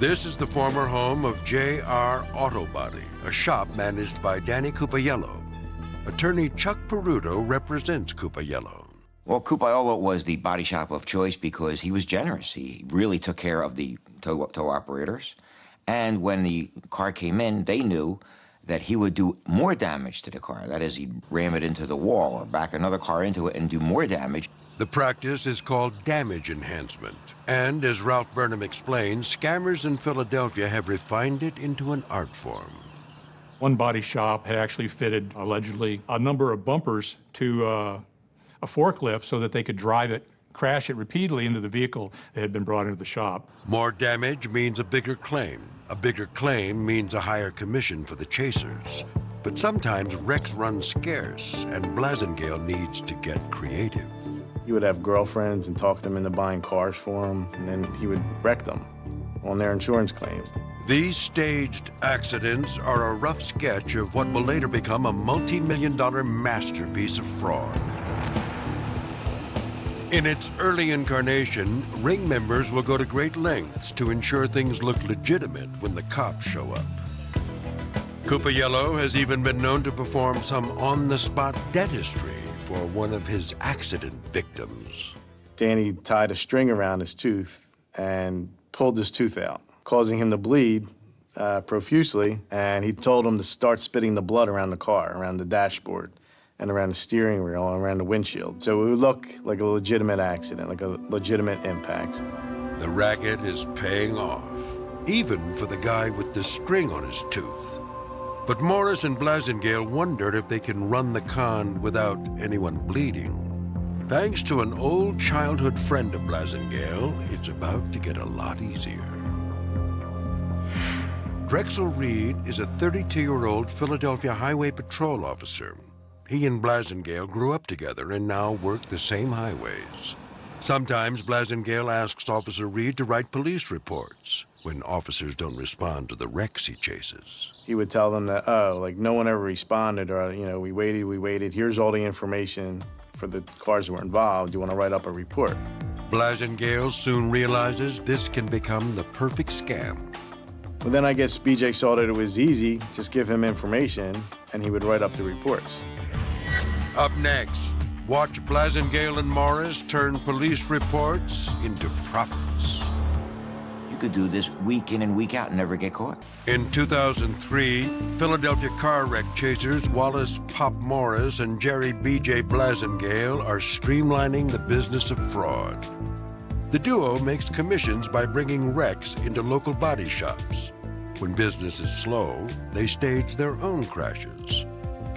This is the former home of J.R. Auto Body, a shop managed by Danny Cupaiello. Attorney Chuck Peruto represents Cupaiello. Well, Cupaiello was the body shop of choice because he was generous. He really took care of the tow operators. And when the car came in, they knew that he would do more damage to the car. That is, he'd ram it into the wall or back another car into it and do more damage. The practice is called damage enhancement. And as Ralph Burnham explains, scammers in Philadelphia have refined it into an art form. One body shop had actually fitted, allegedly, a number of bumpers to a forklift so that they could drive it, crash it repeatedly into the vehicle that had been brought into the shop. More damage means a bigger claim. A bigger claim means a higher commission for the chasers. But sometimes wrecks run scarce, and Blasingale needs to get creative. He would have girlfriends and talk them into buying cars for him, and then he would wreck them on their insurance claims. These staged accidents are a rough sketch of what will later become a multi-million-dollar masterpiece of fraud. In its early incarnation, ring members will go to great lengths to ensure things look legitimate when the cops show up. Cupaiello has even been known to perform some on-the-spot dentistry for one of his accident victims. Danny tied a string around his tooth and pulled his tooth out, causing him to bleed profusely, and he told him to start spitting the blood around the car, around the dashboard, and around the steering wheel, and around the windshield. So it would look like a legitimate accident, like a legitimate impact. The racket is paying off, even for the guy with the string on his tooth. But Morris and Blasingale wondered if they can run the con without anyone bleeding. Thanks to an old childhood friend of Blasingale, it's about to get a lot easier. Drexel Reed is a 32-year-old Philadelphia Highway Patrol officer. He and Blasingale grew up together and now work the same highways. Sometimes Blasingale asks Officer Reed to write police reports when officers don't respond to the wrecks he chases. He would tell them that, oh, like no one ever responded, or, you know, we waited, here's all the information for the cars that were involved. You want to write up a report? Blasingale soon realizes this can become the perfect scam. Well, then I guess BJ saw that it was easy, just give him information, and he would write up the reports. Up next, watch Blasingale and Morris turn police reports into profits. You could do this week in and week out and never get caught. In 2003, Philadelphia car wreck chasers Wallace Pop Morris and Jerry B.J. Blasingale are streamlining the business of fraud. The duo makes commissions by bringing wrecks into local body shops. When business is slow, they stage their own crashes.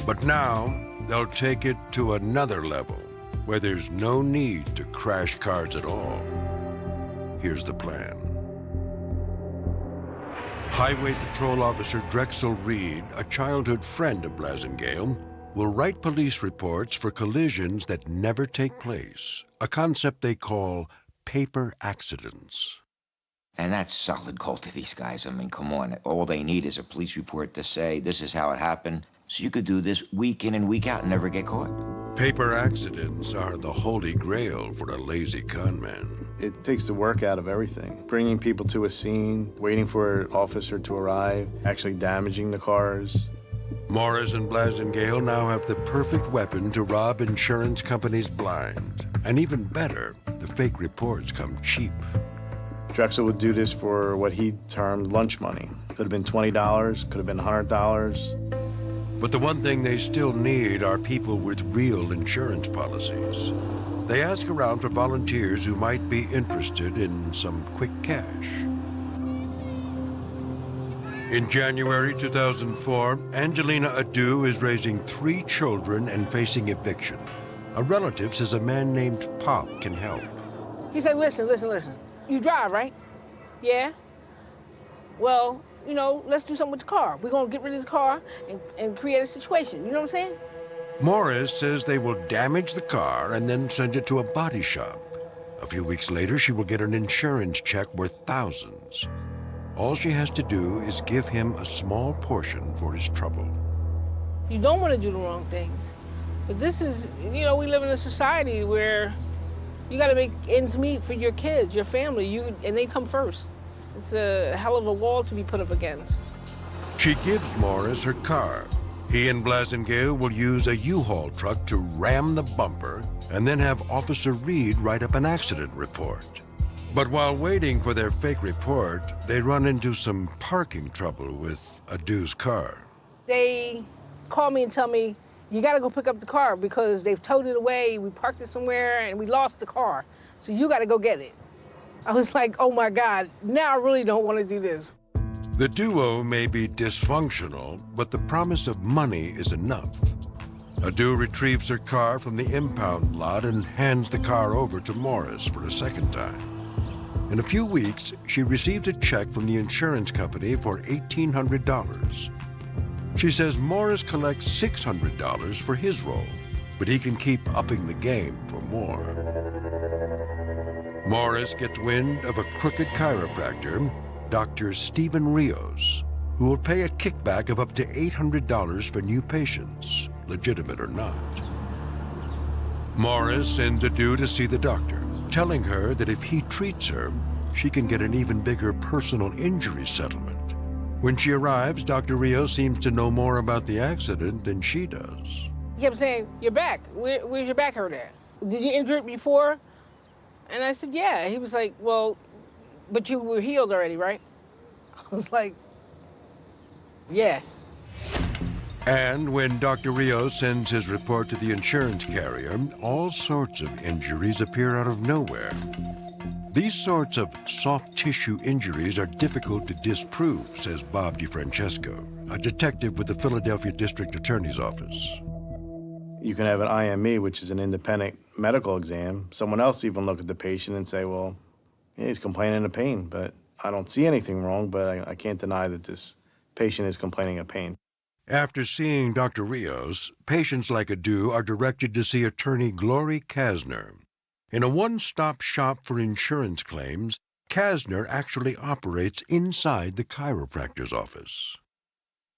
But now, they'll take it to another level, where there's no need to crash cars at all. Here's the plan. Highway Patrol Officer Drexel Reed, a childhood friend of Blasingale, will write police reports for collisions that never take place, a concept they call paper accidents. And that's solid gold to these guys. I mean, come on. All they need is a police report to say, this is how it happened. So you could do this week in and week out and never get caught. Paper accidents are the holy grail for a lazy con man. It takes the work out of everything. Bringing people to a scene, waiting for an officer to arrive, actually damaging the cars. Morris and Blasingale now have the perfect weapon to rob insurance companies blind. And even better, the fake reports come cheap. Drexel would do this for what he termed lunch money. Could have been $20, could have been $100. But the one thing they still need are people with real insurance policies. They ask around for volunteers who might be interested in some quick cash. In January 2004, Angelina Adu is raising 3 children and facing eviction. A relative says a man named Pop can help. He said, listen. You drive, right? Yeah? Well, you know, let's do something with the car. We're going to get rid of the car and create a situation. You know what I'm saying? Morris says they will damage the car and then send it to a body shop. A few weeks later, she will get an insurance check worth thousands. All she has to do is give him a small portion for his trouble. You don't want to do the wrong things. But this is, you know, we live in a society where you got to make ends meet for your kids, your family, and they come first. It's a hell of a wall to be put up against. She gives Morris her car. He and Blasingale will use a U-Haul truck to ram the bumper and then have Officer Reed write up an accident report. But while waiting for their fake report, they run into some parking trouble with Adu's car. They call me and tell me, you got to go pick up the car because they've towed it away, we parked it somewhere, and we lost the car. So you got to go get it. I was like, oh my God, now I really don't want to do this. The duo may be dysfunctional, but the promise of money is enough. Adu retrieves her car from the impound lot and hands the car over to Morris for a second time. In a few weeks, she received a check from the insurance company for $1,800. She says Morris collects $600 for his role, but he can keep upping the game for more. Morris gets wind of a crooked chiropractor, Dr. Stephen Rios, who will pay a kickback of up to $800 for new patients, legitimate or not. Morris sends Adu to see the doctor, telling her that if he treats her, she can get an even bigger personal injury settlement. When she arrives, Dr. Rios seems to know more about the accident than she does. He kept saying, your back, where's your back hurt at? Did you injure it before? And I said, yeah. He was like, well, but you were healed already, right? I was like, yeah. And when Dr. Rios sends his report to the insurance carrier, all sorts of injuries appear out of nowhere. These sorts of soft tissue injuries are difficult to disprove, says Bob DeFrancesco, a detective with the Philadelphia District Attorney's Office. You can have an IME, which is an independent medical exam. Someone else even look at the patient and say, well, yeah, he's complaining of pain, but I don't see anything wrong, but I can't deny that this patient is complaining of pain. After seeing Dr. Rios, patients like Adu are directed to see attorney Glory Kasner. In a one-stop shop for insurance claims, Kasner actually operates inside the chiropractor's office.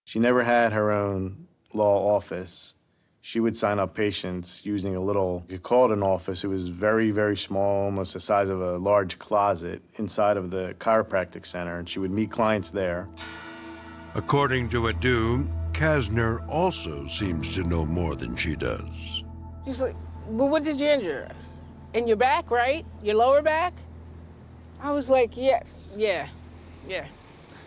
She never had her own law office. She would sign up patients using a little, you could call it an office. It was very, very small, almost the size of a large closet inside of the chiropractic center, and she would meet clients there. According to Adu, Kasner also seems to know more than she does. She's like, well, what did you injure? In your back, right? Your lower back? I was like, yeah.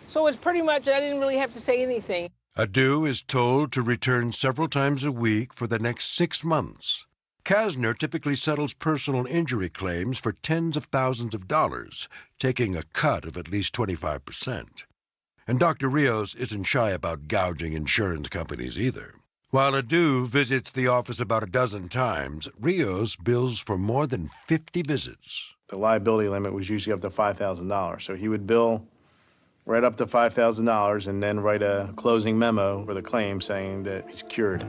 So it's pretty much, I didn't really have to say anything. Adu is told to return several times a week for the next 6 months. Kasner typically settles personal injury claims for tens of thousands of dollars, taking a cut of at least 25%. And Dr. Rios isn't shy about gouging insurance companies either. While Adu visits the office about a dozen times, Rios bills for more than 50 visits. The liability limit was usually up to $5,000, so he would bill right up to $5,000 and then write a closing memo for the claim saying that he's cured.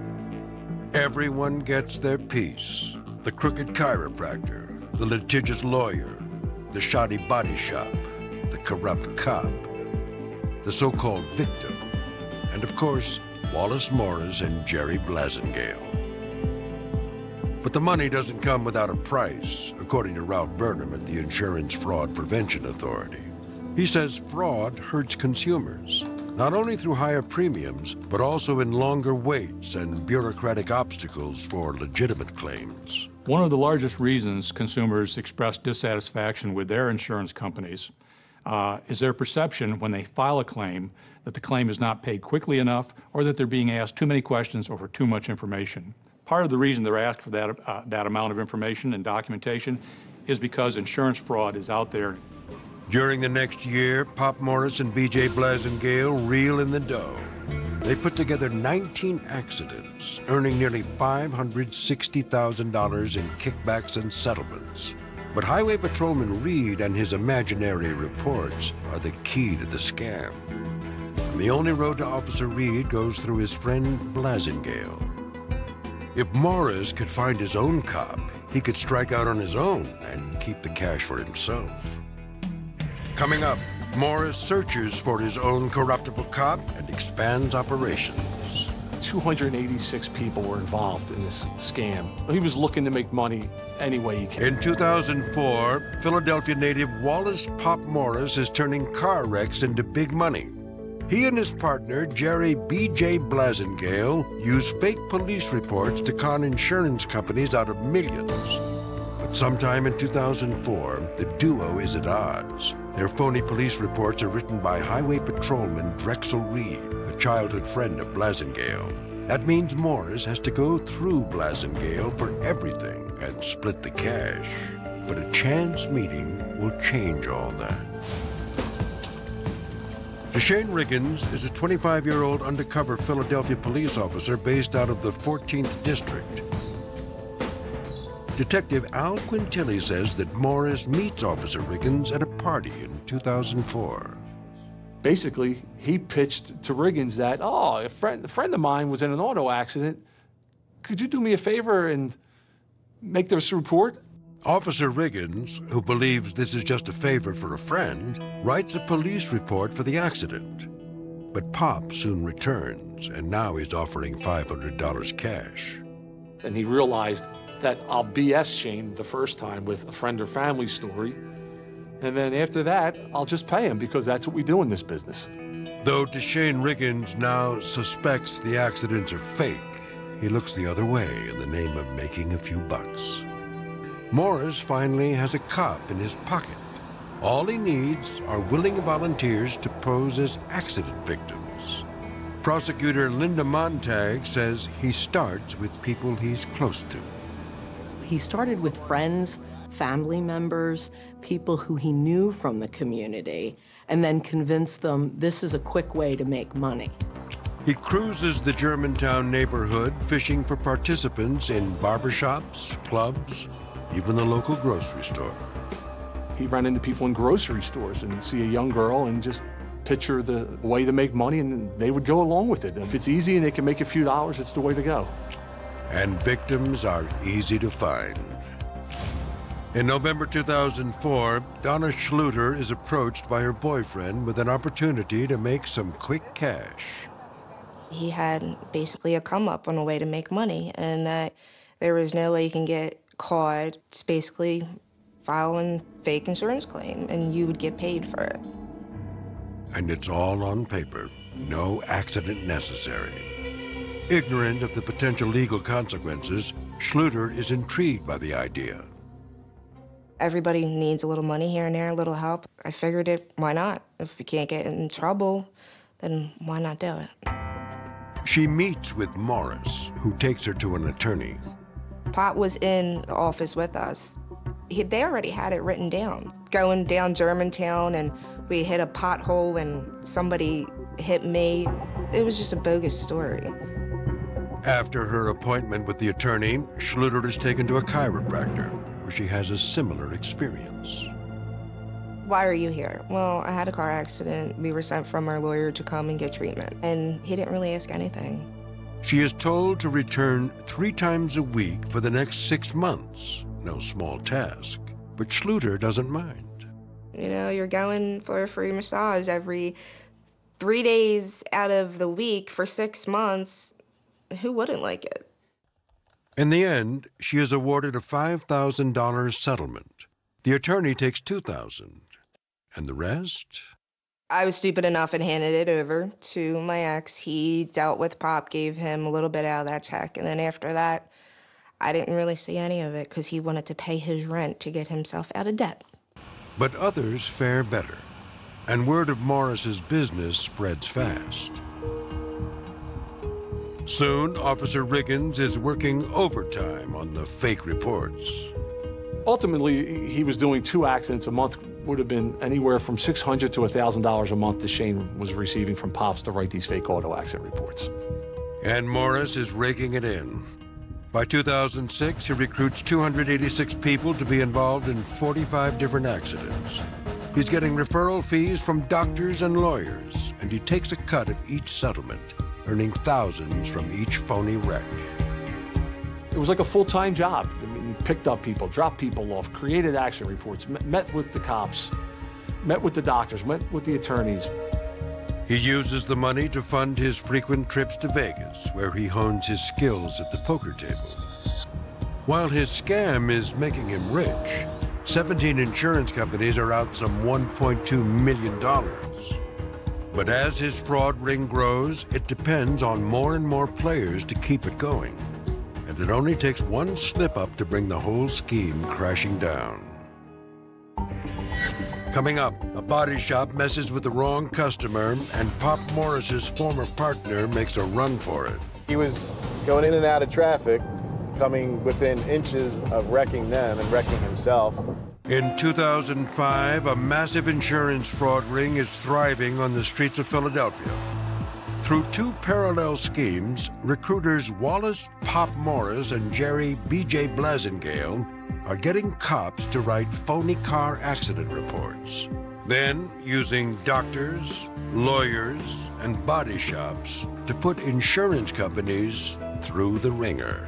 Everyone gets their piece. The crooked chiropractor, the litigious lawyer, the shoddy body shop, the corrupt cop, the so-called victim, and of course, Wallace Morris and Jerry Blasingale. But the money doesn't come without a price, according to Ralph Burnham at the Insurance Fraud Prevention Authority. He says fraud hurts consumers, not only through higher premiums, but also in longer waits and bureaucratic obstacles for legitimate claims. One of the largest reasons consumers express dissatisfaction with their insurance companies is their perception when they file a claim that the claim is not paid quickly enough or that they're being asked too many questions or for too much information. Part of the reason they're asked for that amount of information and documentation is because insurance fraud is out there. During the next year, Pop Morris and B.J. Blasingale reel in the dough. They put together 19 accidents, earning nearly $560,000 in kickbacks and settlements. But Highway Patrolman Reed and his imaginary reports are the key to the scam. And the only road to Officer Reed goes through his friend Blasingale. If Morris could find his own cop, he could strike out on his own and keep the cash for himself. Coming up, Morris searches for his own corruptible cop and expands operations. 286 people were involved in this scam. He was looking to make money any way he can. In 2004, Philadelphia native Wallace Pop Morris is turning car wrecks into big money. He and his partner, Jerry B.J. Blasingale, use fake police reports to con insurance companies out of millions. But sometime in 2004, the duo is at odds. Their phony police reports are written by Highway Patrolman Drexel Reed, a childhood friend of Blasingale. That means Morris has to go through Blasingale for everything and split the cash. But a chance meeting will change all that. Deshane Riggins is a 25-year-old undercover Philadelphia police officer based out of the 14th District. Detective Al Quintilli says that Morris meets Officer Riggins at a party in 2004. Basically, he pitched to Riggins that, a friend of mine was in an auto accident. Could you do me a favor and make this report? Officer Riggins, who believes this is just a favor for a friend, writes a police report for the accident. But Pop soon returns, and now he's offering $500 cash. And he realized that I'll BS Shane the first time with a friend or family story, and then after that, I'll just pay him because that's what we do in this business. Though Deshane Riggins now suspects the accidents are fake, he looks the other way in the name of making a few bucks. Morris finally has a cop in his pocket. All he needs are willing volunteers to pose as accident victims. Prosecutor Linda Montag says he starts with people he's close to. He started with friends, family members, people who he knew from the community, and then convinced them this is a quick way to make money. He cruises the Germantown neighborhood fishing for participants in barbershops, clubs, even the local grocery store. He ran into people in grocery stores and see a young girl and just picture the way to make money, and they would go along with it. If it's easy and they can make a few dollars, it's the way to go. And victims are easy to find. In November 2004, Donna Schluter is approached by her boyfriend with an opportunity to make some quick cash. He had basically a come up on a way to make money, and that there was no way you can get caught. It's basically filing fake insurance claim, and you would get paid for it. And it's all on paper, no accident necessary. Ignorant of the potential legal consequences, Schluter is intrigued by the idea. Everybody needs a little money here and there, a little help. I figured why not? If you can't get in trouble, then why not do it? She meets with Morris, who takes her to an attorney. Pop was in the office with us. They already had it written down. Going down Germantown, and we hit a pothole and somebody hit me. It was just a bogus story. After her appointment with the attorney, Schluter is taken to a chiropractor, where she has a similar experience. Why are you here? Well, I had a car accident. We were sent from our lawyer to come and get treatment. And he didn't really ask anything. She is told to return 3 times a week for the next 6 months. No small task. But Schluter doesn't mind. You know, you're going for a free massage every 3 days out of the week for 6 months. Who wouldn't like it? In the end, she is awarded a $5,000 settlement. The attorney takes $2,000. And the rest? I was stupid enough and handed it over to my ex. He dealt with Pop, gave him a little bit out of that check. And then after that, I didn't really see any of it because he wanted to pay his rent to get himself out of debt. But others fare better. And word of Morris's business spreads fast. Soon, Officer Riggins is working overtime on the fake reports. Ultimately, he was doing 2 accidents a month. Would have been anywhere from $600 to $1,000 a month Deshane was receiving from Pops to write these fake auto accident reports. And Morris is raking it in. By 2006, he recruits 286 people to be involved in 45 different accidents. He's getting referral fees from doctors and lawyers, and he takes a cut of each settlement, earning thousands from each phony wreck. It was like a full-time job. I mean, he picked up people, dropped people off, created action reports, met with the cops, met with the doctors, met with the attorneys. He uses the money to fund his frequent trips to Vegas, where he hones his skills at the poker table. While his scam is making him rich, 17 insurance companies are out some $1.2 million. But as his fraud ring grows, it depends on more and more players to keep it going. And it only takes one slip-up to bring the whole scheme crashing down. Coming up, a body shop messes with the wrong customer, and Pop Morris's former partner makes a run for it. He was going in and out of traffic, coming within inches of wrecking them and wrecking himself. In 2005, a massive insurance fraud ring is thriving on the streets of Philadelphia. Through two parallel schemes, recruiters Wallace Pop Morris and Jerry B.J. Blasingale are getting cops to write phony car accident reports. Then, using doctors, lawyers, and body shops to put insurance companies through the ringer.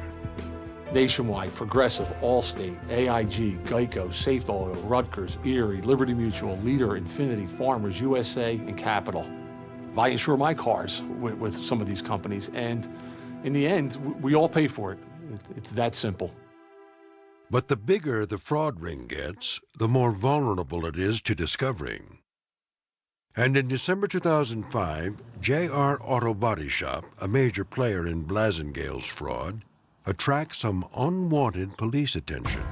Nationwide, Progressive, Allstate, AIG, Geico, Safe Oil, Rutgers, Erie, Liberty Mutual, Leader, Infinity, Farmers, USA, and Capital. I insure my cars with some of these companies, and in the end, we all pay for it. It's that simple. But the bigger the fraud ring gets, the more vulnerable it is to discovering. And in December 2005, JR Auto Body Shop, a major player in Blasingale's fraud, attracts some unwanted police attention.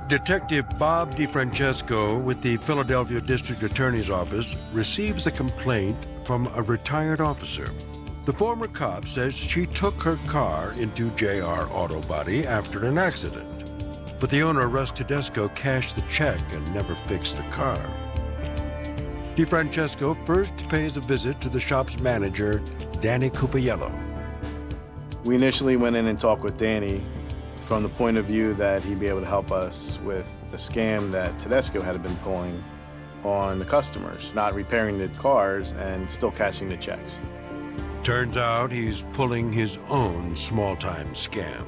Detective Bob DeFrancesco with the Philadelphia District Attorney's Office receives a complaint from a retired officer. The former cop says she took her car into JR Auto Body after an accident, but the owner, Russ Tedesco, cashed the check and never fixed the car. DeFrancesco first pays a visit to the shop's manager, Danny Cupiello. We initially went in and talked with Danny from the point of view that he'd be able to help us with the scam that Tedesco had been pulling on the customers, not repairing the cars and still cashing the checks. Turns out he's pulling his own small-time scam.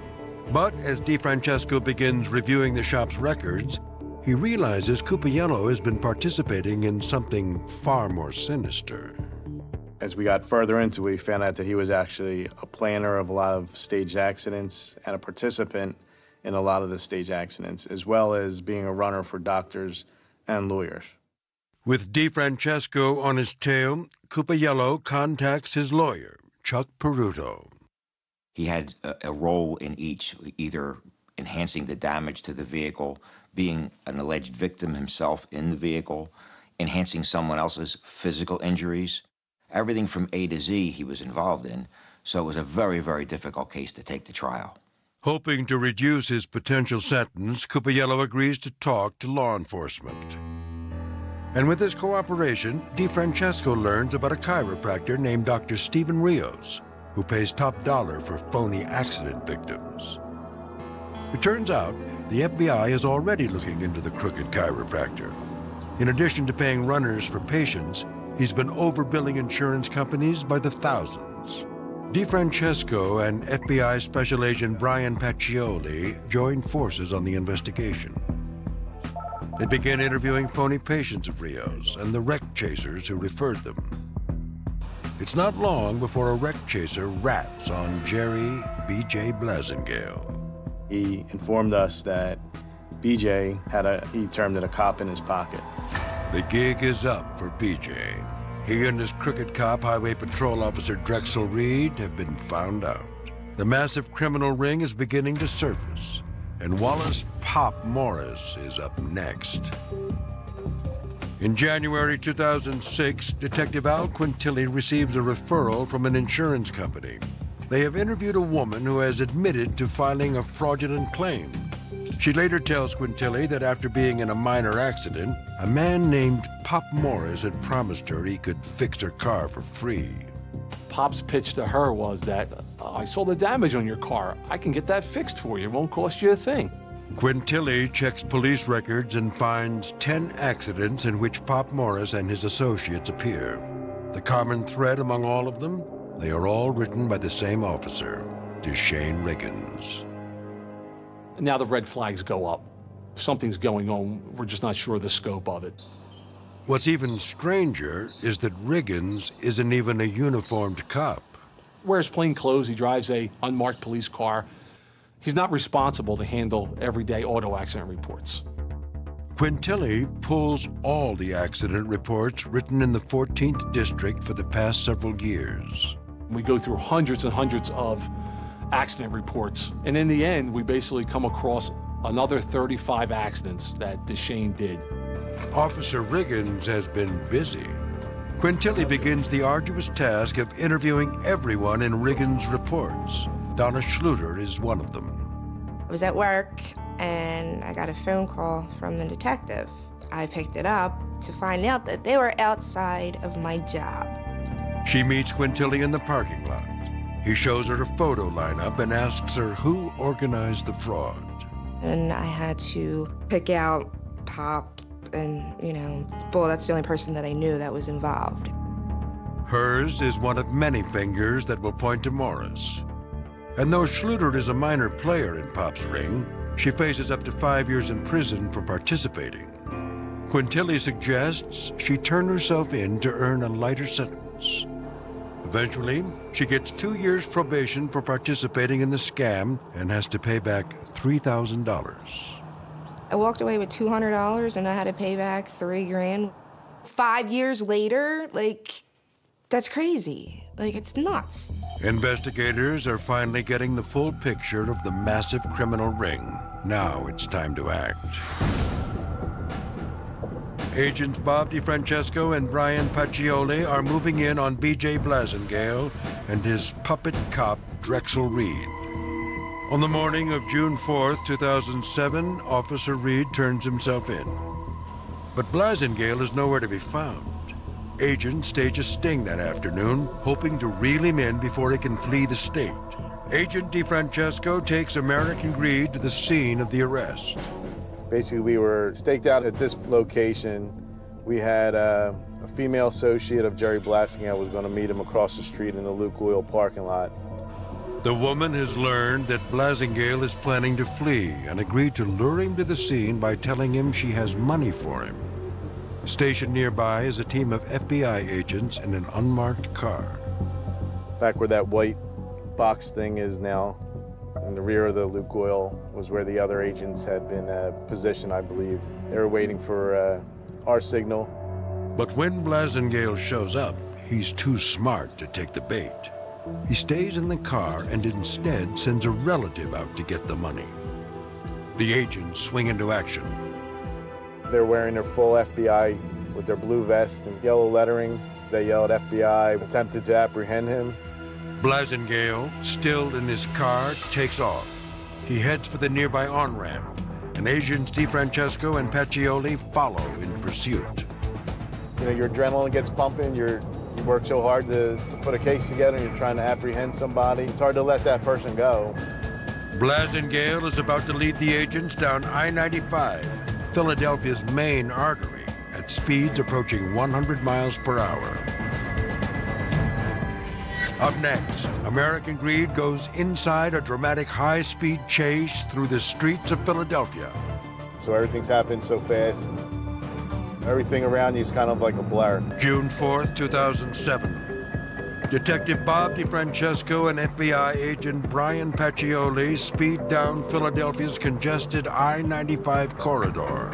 But as DeFrancesco begins reviewing the shop's records, he realizes Cupiello has been participating in something far more sinister. As we got further into it, we found out that he was actually a planner of a lot of staged accidents and a participant in a lot of the staged accidents, as well as being a runner for doctors and lawyers. With DeFrancesco on his tail, Cupiello contacts his lawyer, Chuck Peruto. He had a role in each, either enhancing the damage to the vehicle, being an alleged victim himself in the vehicle, enhancing someone else's physical injuries. Everything from A to Z he was involved in, so it was a very, very difficult case to take to trial. Hoping to reduce his potential sentence, Cupiello agrees to talk to law enforcement. And with his cooperation, DeFrancesco learns about a chiropractor named Dr. Stephen Rios, who pays top dollar for phony accident victims. It turns out the FBI is already looking into the crooked chiropractor. In addition to paying runners for patients, he's been overbilling insurance companies by the thousands. DeFrancesco and FBI Special Agent Brian Paccioli joined forces on the investigation. They began interviewing phony patients of Rios and the wreck chasers who referred them. It's not long before a wreck chaser rats on Jerry B.J. Blasingale. He informed us that B.J. he termed it a cop in his pocket. The gig is up for B.J. He and his crooked cop, Highway Patrol Officer Drexel Reed, have been found out. The massive criminal ring is beginning to surface, and Wallace Pop Morris is up next. In January 2006, Detective Al Quintilli receives a referral from an insurance company. They have interviewed a woman who has admitted to filing a fraudulent claim. She later tells Quintilli that after being in a minor accident, a man named Pop Morris had promised her he could fix her car for free. Pop's pitch to her was that, I saw the damage on your car. I can get that fixed for you. It won't cost you a thing. Quintilli checks police records and finds 10 accidents in which Pop Morris and his associates appear. The common thread among all of them? They are all written by the same officer, Deshane Riggins. Now the red flags go up. Something's going on. We're just not sure of the scope of it. What's even stranger is that Riggins isn't even a uniformed cop. Wears plain clothes. He drives a unmarked police car. He's not responsible to handle everyday auto accident reports. Quintilli pulls all the accident reports written in the 14th District for the past several years. We go through hundreds and hundreds of accident reports, and in the end, we basically come across another 35 accidents that Deshane did. Officer Riggins has been busy. Quintilli begins the arduous task of interviewing everyone in Riggins' reports. Donna Schluter is one of them. I was at work, and I got a phone call from the detective. I picked it up to find out that they were outside of my job. She meets Quintilli in the parking lot. He shows her a photo lineup and asks her who organized the fraud. And I had to pick out Pop, and, well, that's the only person that I knew that was involved. Hers is one of many fingers that will point to Morris. And though Schluter is a minor player in Pop's ring, she faces up to 5 years in prison for participating. Quintilli suggests she turn herself in to earn a lighter sentence. Eventually, she gets 2 years probation for participating in the scam and has to pay back $3,000. I walked away with $200 and I had to pay back $3,000. 5 years later, that's crazy. It's nuts. Investigators are finally getting the full picture of the massive criminal ring. Now it's time to act. Agents Bob DeFrancesco and Brian Paccioli are moving in on B.J. Blasingale and his puppet cop, Drexel Reed. On the morning of June 4th, 2007, Officer Reed turns himself in. But Blasingale is nowhere to be found. Agents stage a sting that afternoon, hoping to reel him in before he can flee the state. Agent DeFrancesco takes American Greed to the scene of the arrest. Basically, we were staked out at this location. We had a female associate of Jerry Blasingale was going to meet him across the street in the Luke Oil parking lot. The woman has learned that Blasingale is planning to flee and agreed to lure him to the scene by telling him she has money for him. Stationed nearby is a team of FBI agents in an unmarked car. Back where that white box thing is now, in the rear of the Luke Oil, was where the other agents had been positioned, I believe. They were waiting for our signal. But when Blasingale shows up, he's too smart to take the bait. He stays in the car and instead sends a relative out to get the money. The agents swing into action. They're wearing their full FBI with their blue vest and yellow lettering. They yelled FBI, attempted to apprehend him. Blasingale, still in his car, takes off. He heads for the nearby on-ramp, and agents DeFrancesco and Paccioli follow in pursuit. Your adrenaline gets pumping, you work so hard to put a case together, and you're trying to apprehend somebody. It's hard to let that person go. Blasingale is about to lead the agents down I-95, Philadelphia's main artery, at speeds approaching 100 miles per hour. Up next, American Greed goes inside a dramatic high-speed chase through the streets of Philadelphia. So everything's happened so fast. Everything around you is kind of like a blur. June 4th, 2007. Detective Bob DeFrancesco and FBI agent Brian Paccioli speed down Philadelphia's congested I-95 corridor.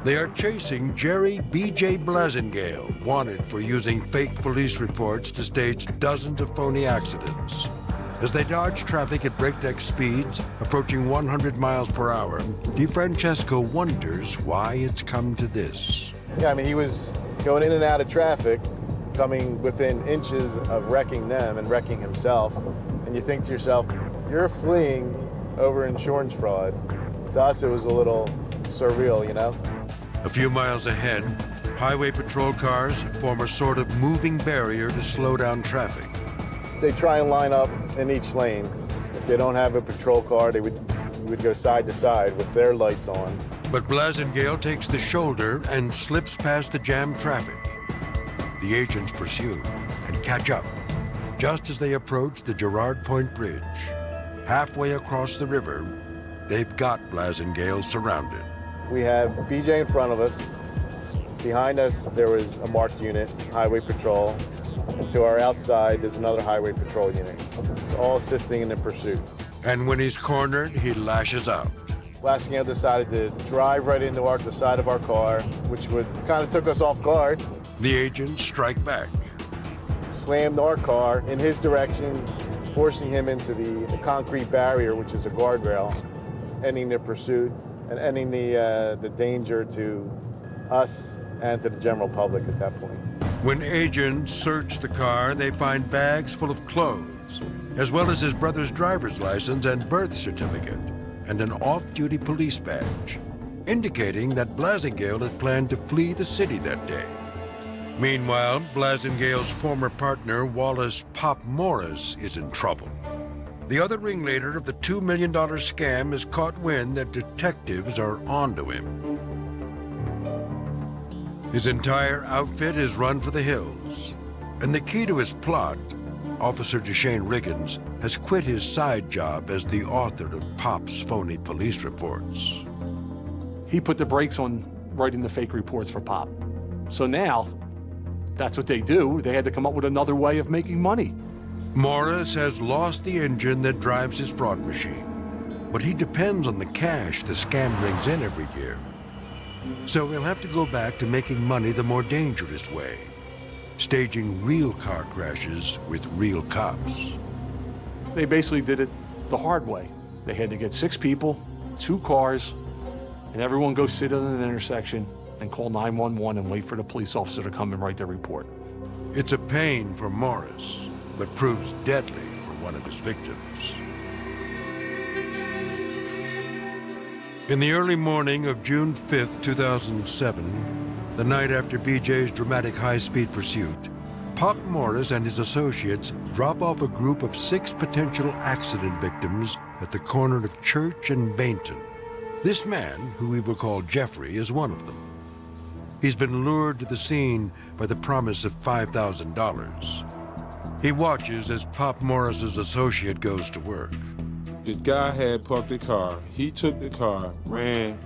They are chasing Jerry B.J. Blasingale, wanted for using fake police reports to stage dozens of phony accidents. As they dodge traffic at breakneck speeds, approaching 100 miles per hour, DeFrancesco wonders why it's come to this. Yeah, he was going in and out of traffic, coming within inches of wrecking them and wrecking himself. And you think to yourself, you're fleeing over insurance fraud. To us, it was a little surreal, A few miles ahead, highway patrol cars form a sort of moving barrier to slow down traffic. They try and line up in each lane. If they don't have a patrol car, they would would go side to side with their lights on. But Blasingale takes the shoulder and slips past the jammed traffic. The agents pursue and catch up just as they approach the Girard Point Bridge. Halfway across the river, they've got Blasingale surrounded. We have BJ in front of us. Behind us, there was a marked unit, Highway Patrol. And to our outside, there's another Highway Patrol unit, all assisting in the pursuit. And when he's cornered, he lashes out. Blasingale decided to drive right into the side of our car, which kind of took us off guard. The agents strike back. Slammed our car in his direction, forcing him into the concrete barrier, which is a guardrail, ending the pursuit and ending the danger to us and to the general public at that point. When agents search the car, they find bags full of clothes, as well as his brother's driver's license and birth certificate, and an off-duty police badge, indicating that Blasingale had planned to flee the city that day. Meanwhile, Blasingale's former partner, Wallace "Pop" Morris, is in trouble. The other ringleader of the $2 million scam has caught wind that detectives are onto him. His entire outfit is run for the hills, and the key to his plot, Officer Deshane Riggins, has quit his side job as the author of Pop's phony police reports. He put the brakes on writing the fake reports for Pop. So now, that's what they do. They had to come up with another way of making money. Morris has lost the engine that drives his fraud machine, but he depends on the cash the scam brings in every year. So he'll have to go back to making money the more dangerous way, staging real car crashes with real cops. They basically did it the hard way. They had to get 6 people, 2 cars, and everyone go sit in an intersection and call 911 and wait for the police officer to come and write their report. It's a pain for Morris, but proves deadly for one of his victims. In the early morning of June 5th, 2007, the night after BJ's dramatic high-speed pursuit, Pop Morris and his associates drop off a group of 6 potential accident victims at the corner of Church and Bainton. This man, who we will call Jeffrey, is one of them. He's been lured to the scene by the promise of $5,000. He watches as Pop Morris's associate goes to work. This guy had parked the car. He took the car, ran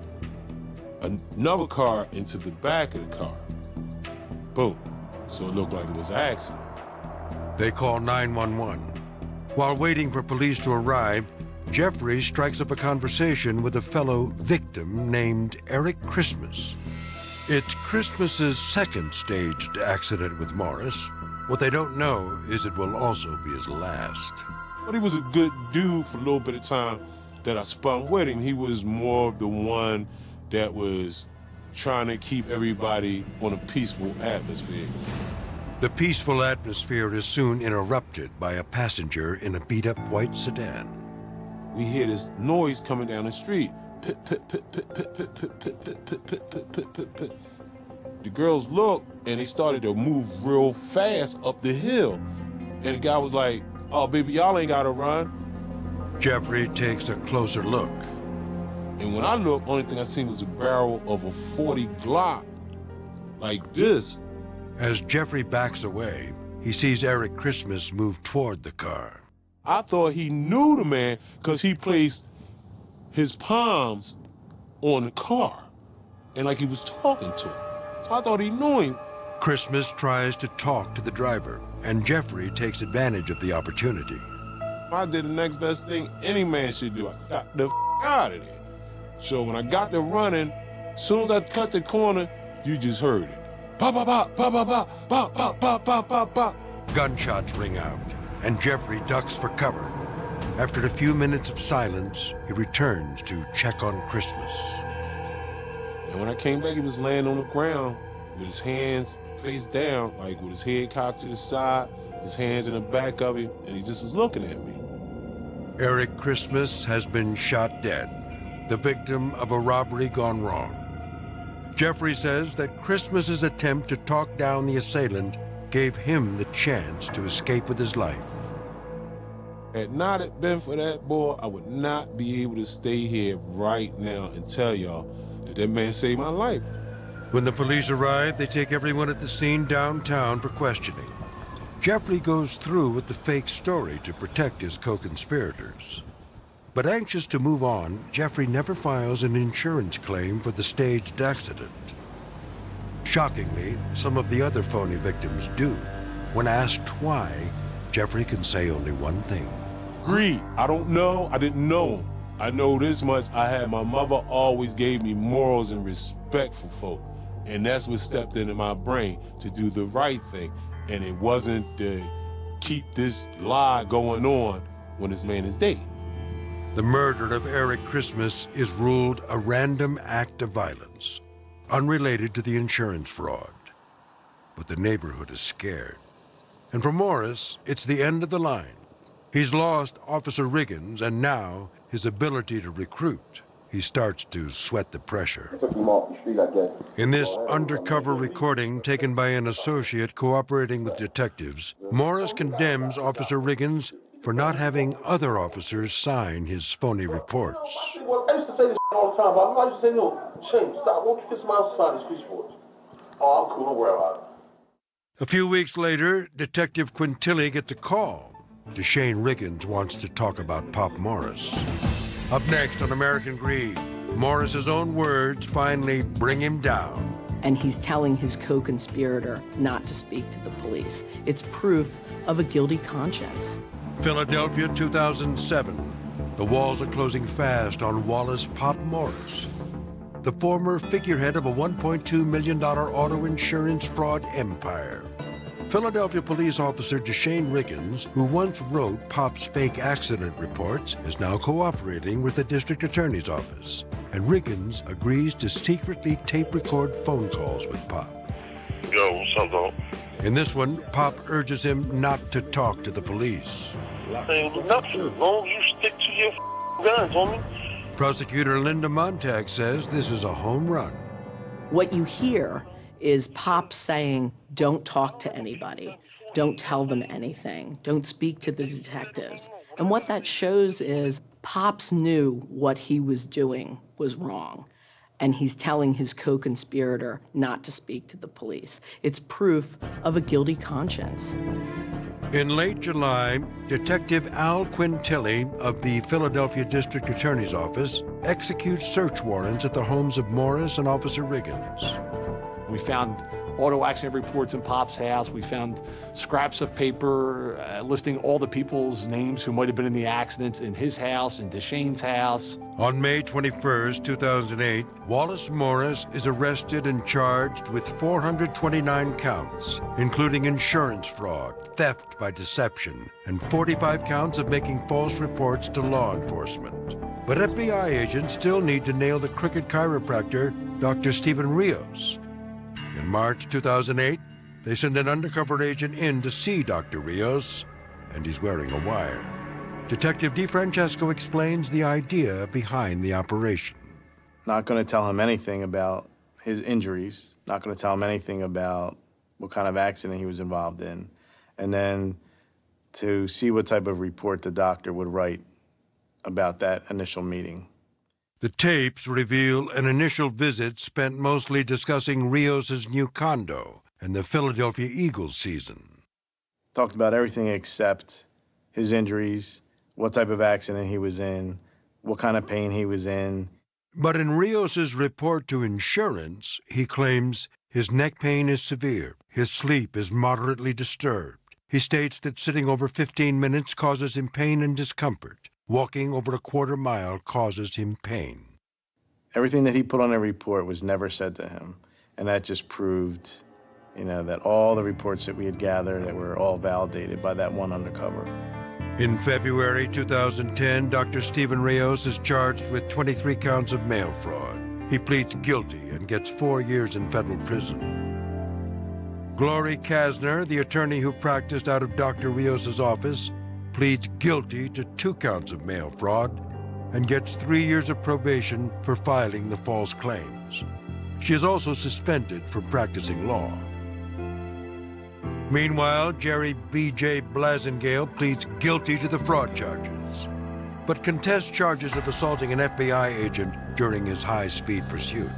another car into the back of the car. Boom. So it looked like it was an accident. They call 911. While waiting for police to arrive, Jeffrey strikes up a conversation with a fellow victim named Eric Christmas. It's Christmas's second staged accident with Morris. What they don't know is it will also be his last. But he was a good dude for a little bit of time that I spent with him. He was more of the one that was trying to keep everybody on a peaceful atmosphere. The peaceful atmosphere is soon interrupted by a passenger in a beat-up white sedan. We hear this noise coming down the street. Pit, pit, pit, pit, pit, pit, pit, pit, pit, pit, pit, pit, pit, pit, pit. The girls looked and they started to move real fast up the hill. And the guy was like, "Oh, baby, y'all ain't gotta run." Jeffrey takes a closer look. And when I looked, only thing I seen was a barrel of a .40 Glock, like this. As Jeffrey backs away, he sees Eric Christmas move toward the car. I thought he knew the man because he placed his palms on the car and like he was talking to him. So I thought he knew him. Christmas tries to talk to the driver, and Jeffrey takes advantage of the opportunity. I did the next best thing any man should do. I got the out of there. So when I got to running, as soon as I cut the corner, you just heard it. Pop, pop, pop, pop, pop, pop, pop, pop, pop, pop, pop. Gunshots ring out, and Jeffrey ducks for cover. After a few minutes of silence, he returns to check on Christmas. And when I came back, he was laying on the ground with his hands face down, like with his head cocked to the side, his hands in the back of him, and he just was looking at me. Eric Christmas has been shot dead, the victim of a robbery gone wrong. Jeffrey says that Christmas's attempt to talk down the assailant gave him the chance to escape with his life. Had not it been for that boy, I would not be able to stay here right now and tell y'all that that man saved my life. When the police arrive, they take everyone at the scene downtown for questioning. Jeffrey goes through with the fake story to protect his co-conspirators. But anxious to move on, Jeffrey never files an insurance claim for the staged accident. Shockingly, some of the other phony victims do. When asked why, Jeffrey can say only one thing. Greed. I don't know. I didn't know him. I know this much. My mother always gave me morals and respect for folk. And that's what stepped into my brain to do the right thing. And it wasn't to keep this lie going on when this man is dead. The murder of Eric Christmas is ruled a random act of violence, unrelated to the insurance fraud. But the neighborhood is scared. And for Morris, it's the end of the line. He's lost Officer Riggins, and now his ability to recruit. He starts to sweat the pressure. In this undercover recording taken by an associate cooperating with detectives, Morris condemns Officer Riggins for not having other officers sign his phony reports. I used to say this all the time, but I used to say, no, Shane, stop, won't you get some else to sign these police reports? Oh, I'm cool, don't worry about it. A few weeks later, Detective Quintilli gets a call. Shane Riggins wants to talk about Pop Morris. Up next on American Greed, Morris's own words finally bring him down. And he's telling his co-conspirator not to speak to the police. It's proof of a guilty conscience. Philadelphia, 2007. The walls are closing fast on Wallace Pop Morris, the former figurehead of a $1.2 million auto insurance fraud empire. Philadelphia police officer Shane Riggins, who once wrote Pop's fake accident reports, is now cooperating with the district attorney's office. And Riggins agrees to secretly tape record phone calls with Pop. Yo, what's up, dog? In this one, Pop urges him not to talk to the police. Hey, nothing. As long as you stick to your guns, homie. Prosecutor Linda Montag says this is a home run. What you hear is Pop saying, don't talk to anybody, don't tell them anything, don't speak to the detectives. And what that shows is Pops knew what he was doing was wrong, and he's telling his co-conspirator not to speak to the police. It's proof of a guilty conscience. In late July, Detective Al Quintilli of the Philadelphia District Attorney's Office executes search warrants at the homes of Morris and Officer Riggins. We found auto accident reports in Pop's house. We found scraps of paper listing all the people's names who might have been in the accidents in his house, in Shane's house. On May 21st, 2008, Wallace Morris is arrested and charged with 429 counts, including insurance fraud, theft by deception, and 45 counts of making false reports to law enforcement. But FBI agents still need to nail the crooked chiropractor, Dr. Stephen Rios. In March 2008, they send an undercover agent in to see Dr. Rios, and he's wearing a wire. Detective DeFrancesco explains the idea behind the operation. Not going to tell him anything about his injuries, not going to tell him anything about what kind of accident he was involved in, and then to see what type of report the doctor would write about that initial meeting. The tapes reveal an initial visit spent mostly discussing Rios' new condo and the Philadelphia Eagles season. Talked about everything except his injuries, what type of accident he was in, what kind of pain he was in. But in Rios' report to insurance, he claims his neck pain is severe, his sleep is moderately disturbed. He states that sitting over 15 minutes causes him pain and discomfort. Walking over a quarter mile causes him pain. Everything that he put on a report was never said to him. And that just proved, that all the reports that we had gathered that were all validated by that one undercover. In February 2010, Dr. Stephen Rios is charged with 23 counts of mail fraud. He pleads guilty and gets 4 years in federal prison. Glory Kasner, the attorney who practiced out of Dr. Rios' office, pleads guilty to 2 counts of mail fraud and gets 3 years of probation for filing the false claims. She is also suspended from practicing law. Meanwhile, Jerry B.J. Blasingale pleads guilty to the fraud charges, but contests charges of assaulting an FBI agent during his high-speed pursuit.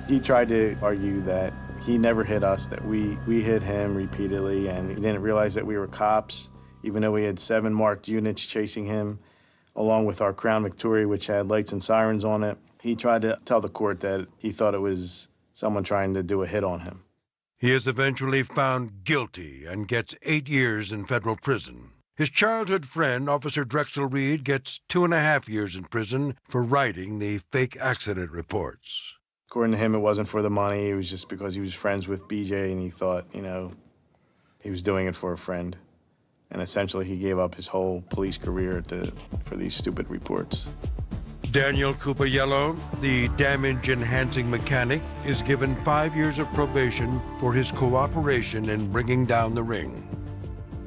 He tried to argue that he never hit us, that we hit him repeatedly, and he didn't realize that we were cops, even though we had 7 marked units chasing him, along with our Crown Victoria, which had lights and sirens on it. He tried to tell the court that he thought it was someone trying to do a hit on him. He is eventually found guilty and gets 8 years in federal prison. His childhood friend, Officer Drexel Reed, gets 2.5 years in prison for writing the fake accident reports. According to him, it wasn't for the money. It was just because he was friends with BJ and he thought, he was doing it for a friend. And essentially, he gave up his whole police career for these stupid reports. Daniel Cupayello, the damage-enhancing mechanic, is given 5 years of probation for his cooperation in bringing down the ring.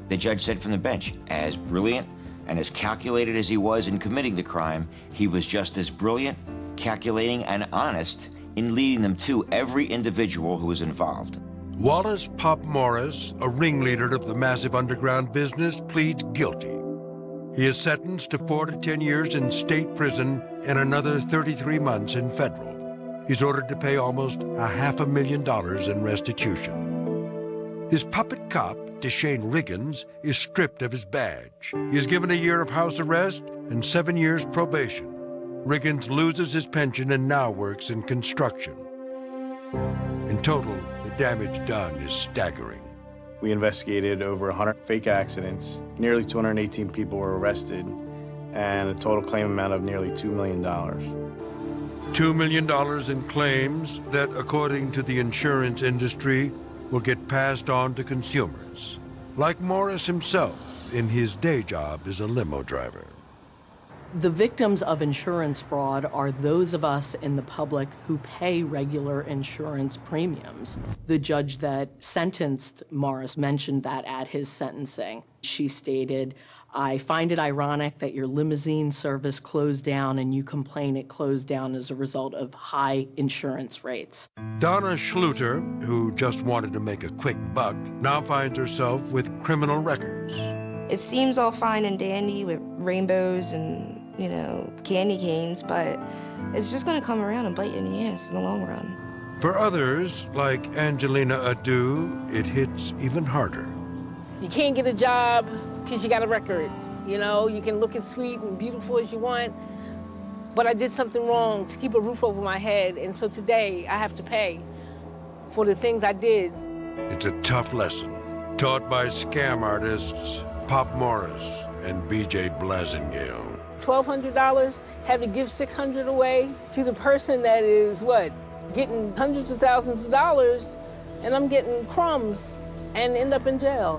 The judge said from the bench, as brilliant and as calculated as he was in committing the crime, he was just as brilliant, calculating, and honest in leading them to every individual who was involved. Wallace Pop Morris, a ringleader of the massive underground business, pleads guilty. He is sentenced to 4 to 10 years in state prison and another 33 months in federal. He's ordered to pay almost $500,000 in restitution. His puppet cop, Deshane Riggins, is stripped of his badge. He is given a year of house arrest and 7 years probation. Riggins loses his pension and now works in construction. In total, the damage done is staggering. We investigated over 100 fake accidents. Nearly 218 people were arrested, and a total claim amount of nearly $2 million. $2 million in claims that, according to the insurance industry, will get passed on to consumers. Like Morris himself, in his day job as a limo driver. The victims of insurance fraud are those of us in the public who pay regular insurance premiums. The judge that sentenced Morris mentioned that at his sentencing. She stated, "I find it ironic that your limousine service closed down and you complain it closed down as a result of high insurance rates." Donna Schluter, who just wanted to make a quick buck, now finds herself with criminal records. It seems all fine and dandy with rainbows and, candy canes, but it's just going to come around and bite you in the ass in the long run. For others, like Angelina Adu, it hits even harder. You can't get a job because you got a record. You can look as sweet and beautiful as you want, but I did something wrong to keep a roof over my head, and so today I have to pay for the things I did. It's a tough lesson, taught by scam artists Pop Morris and B.J. Blasingale. $1,200, have to give $600 away to the person that is, getting hundreds of thousands of dollars, and I'm getting crumbs and end up in jail.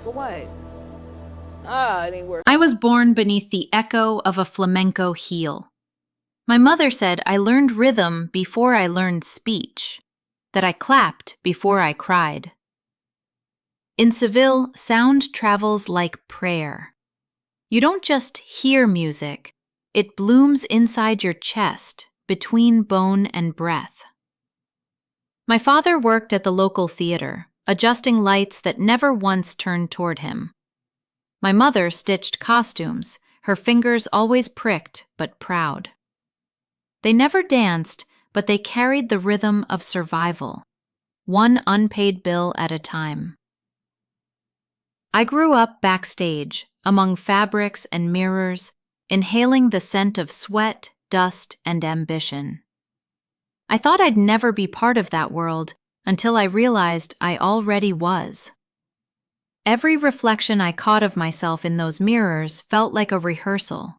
For what? It ain't worth it. I was born beneath the echo of a flamenco heel. My mother said I learned rhythm before I learned speech, that I clapped before I cried. In Seville, sound travels like prayer. You don't just hear music, it blooms inside your chest, between bone and breath. My father worked at the local theater, adjusting lights that never once turned toward him. My mother stitched costumes, her fingers always pricked but proud. They never danced, but they carried the rhythm of survival, one unpaid bill at a time. I grew up backstage, among fabrics and mirrors, inhaling the scent of sweat, dust, and ambition. I thought I'd never be part of that world until I realized I already was. Every reflection I caught of myself in those mirrors felt like a rehearsal.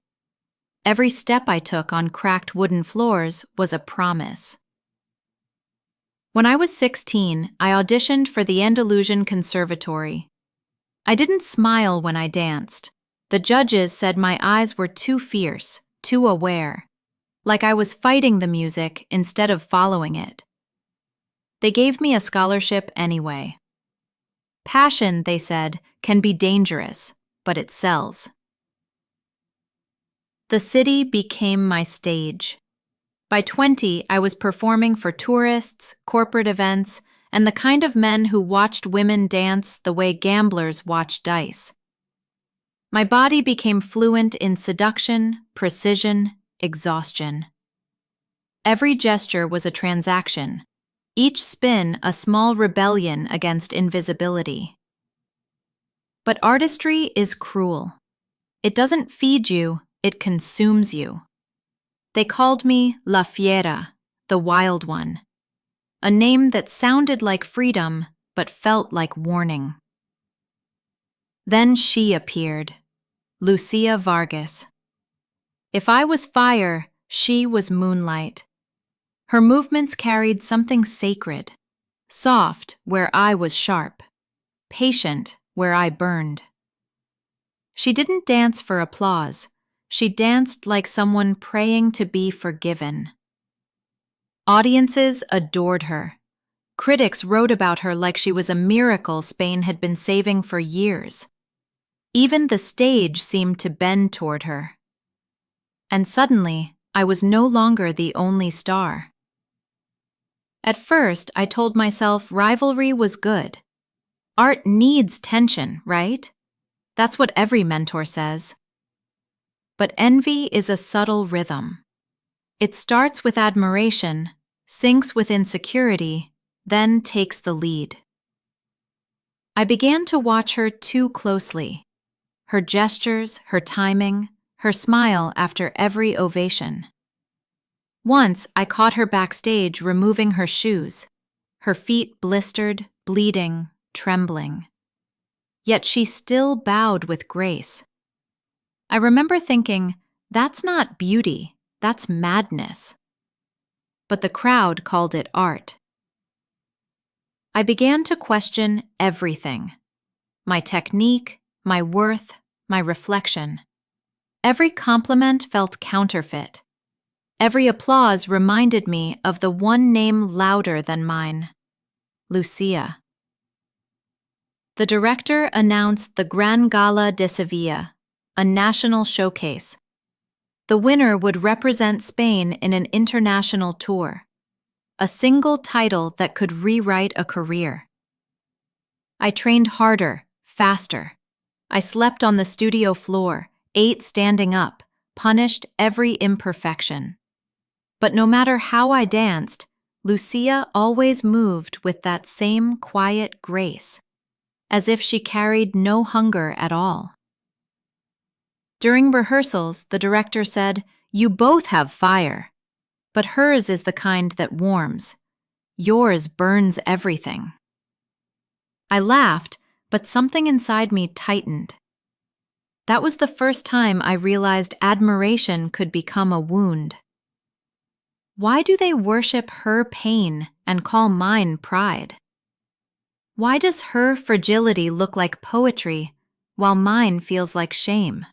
Every step I took on cracked wooden floors was a promise. When I was 16, I auditioned for the Andalusian Conservatory. I didn't smile when I danced. The judges said my eyes were too fierce, too aware, like I was fighting the music instead of following it. They gave me a scholarship anyway. Passion, they said, can be dangerous, but it sells. The city became my stage. By 20, I was performing for tourists, corporate events, and the kind of men who watched women dance the way gamblers watch dice. My body became fluent in seduction, precision, exhaustion. Every gesture was a transaction, each spin a small rebellion against invisibility. But artistry is cruel. It doesn't feed you, it consumes you. They called me La Fiera, the Wild One, a name that sounded like freedom but felt like warning. Then she appeared, Lucia Vargas. If I was fire, she was moonlight. Her movements carried something sacred, soft where I was sharp, patient where I burned. She didn't dance for applause. She danced like someone praying to be forgiven. Audiences adored her. Critics wrote about her like she was a miracle Spain had been saving for years. Even the stage seemed to bend toward her. And suddenly, I was no longer the only star. At first, I told myself rivalry was good. Art needs tension, right? That's what every mentor says. But envy is a subtle rhythm. It starts with admiration, sinks with insecurity, then takes the lead. I began to watch her too closely. Her gestures, her timing, her smile after every ovation. Once, I caught her backstage removing her shoes, her feet blistered, bleeding, trembling. Yet she still bowed with grace. I remember thinking, that's not beauty, that's madness. But the crowd called it art. I began to question everything. My technique, my worth, my reflection. Every compliment felt counterfeit. Every applause reminded me of the one name louder than mine, Lucia. The director announced the Gran Gala de Sevilla, a national showcase. The winner would represent Spain in an international tour, a single title that could rewrite a career. I trained harder, faster. I slept on the studio floor, ate standing up, punished every imperfection. But no matter how I danced, Lucia always moved with that same quiet grace, as if she carried no hunger at all. During rehearsals, the director said, "You both have fire, but hers is the kind that warms. Yours burns everything." I laughed, but something inside me tightened. That was the first time I realized admiration could become a wound. Why do they worship her pain and call mine pride? Why does her fragility look like poetry while mine feels like shame?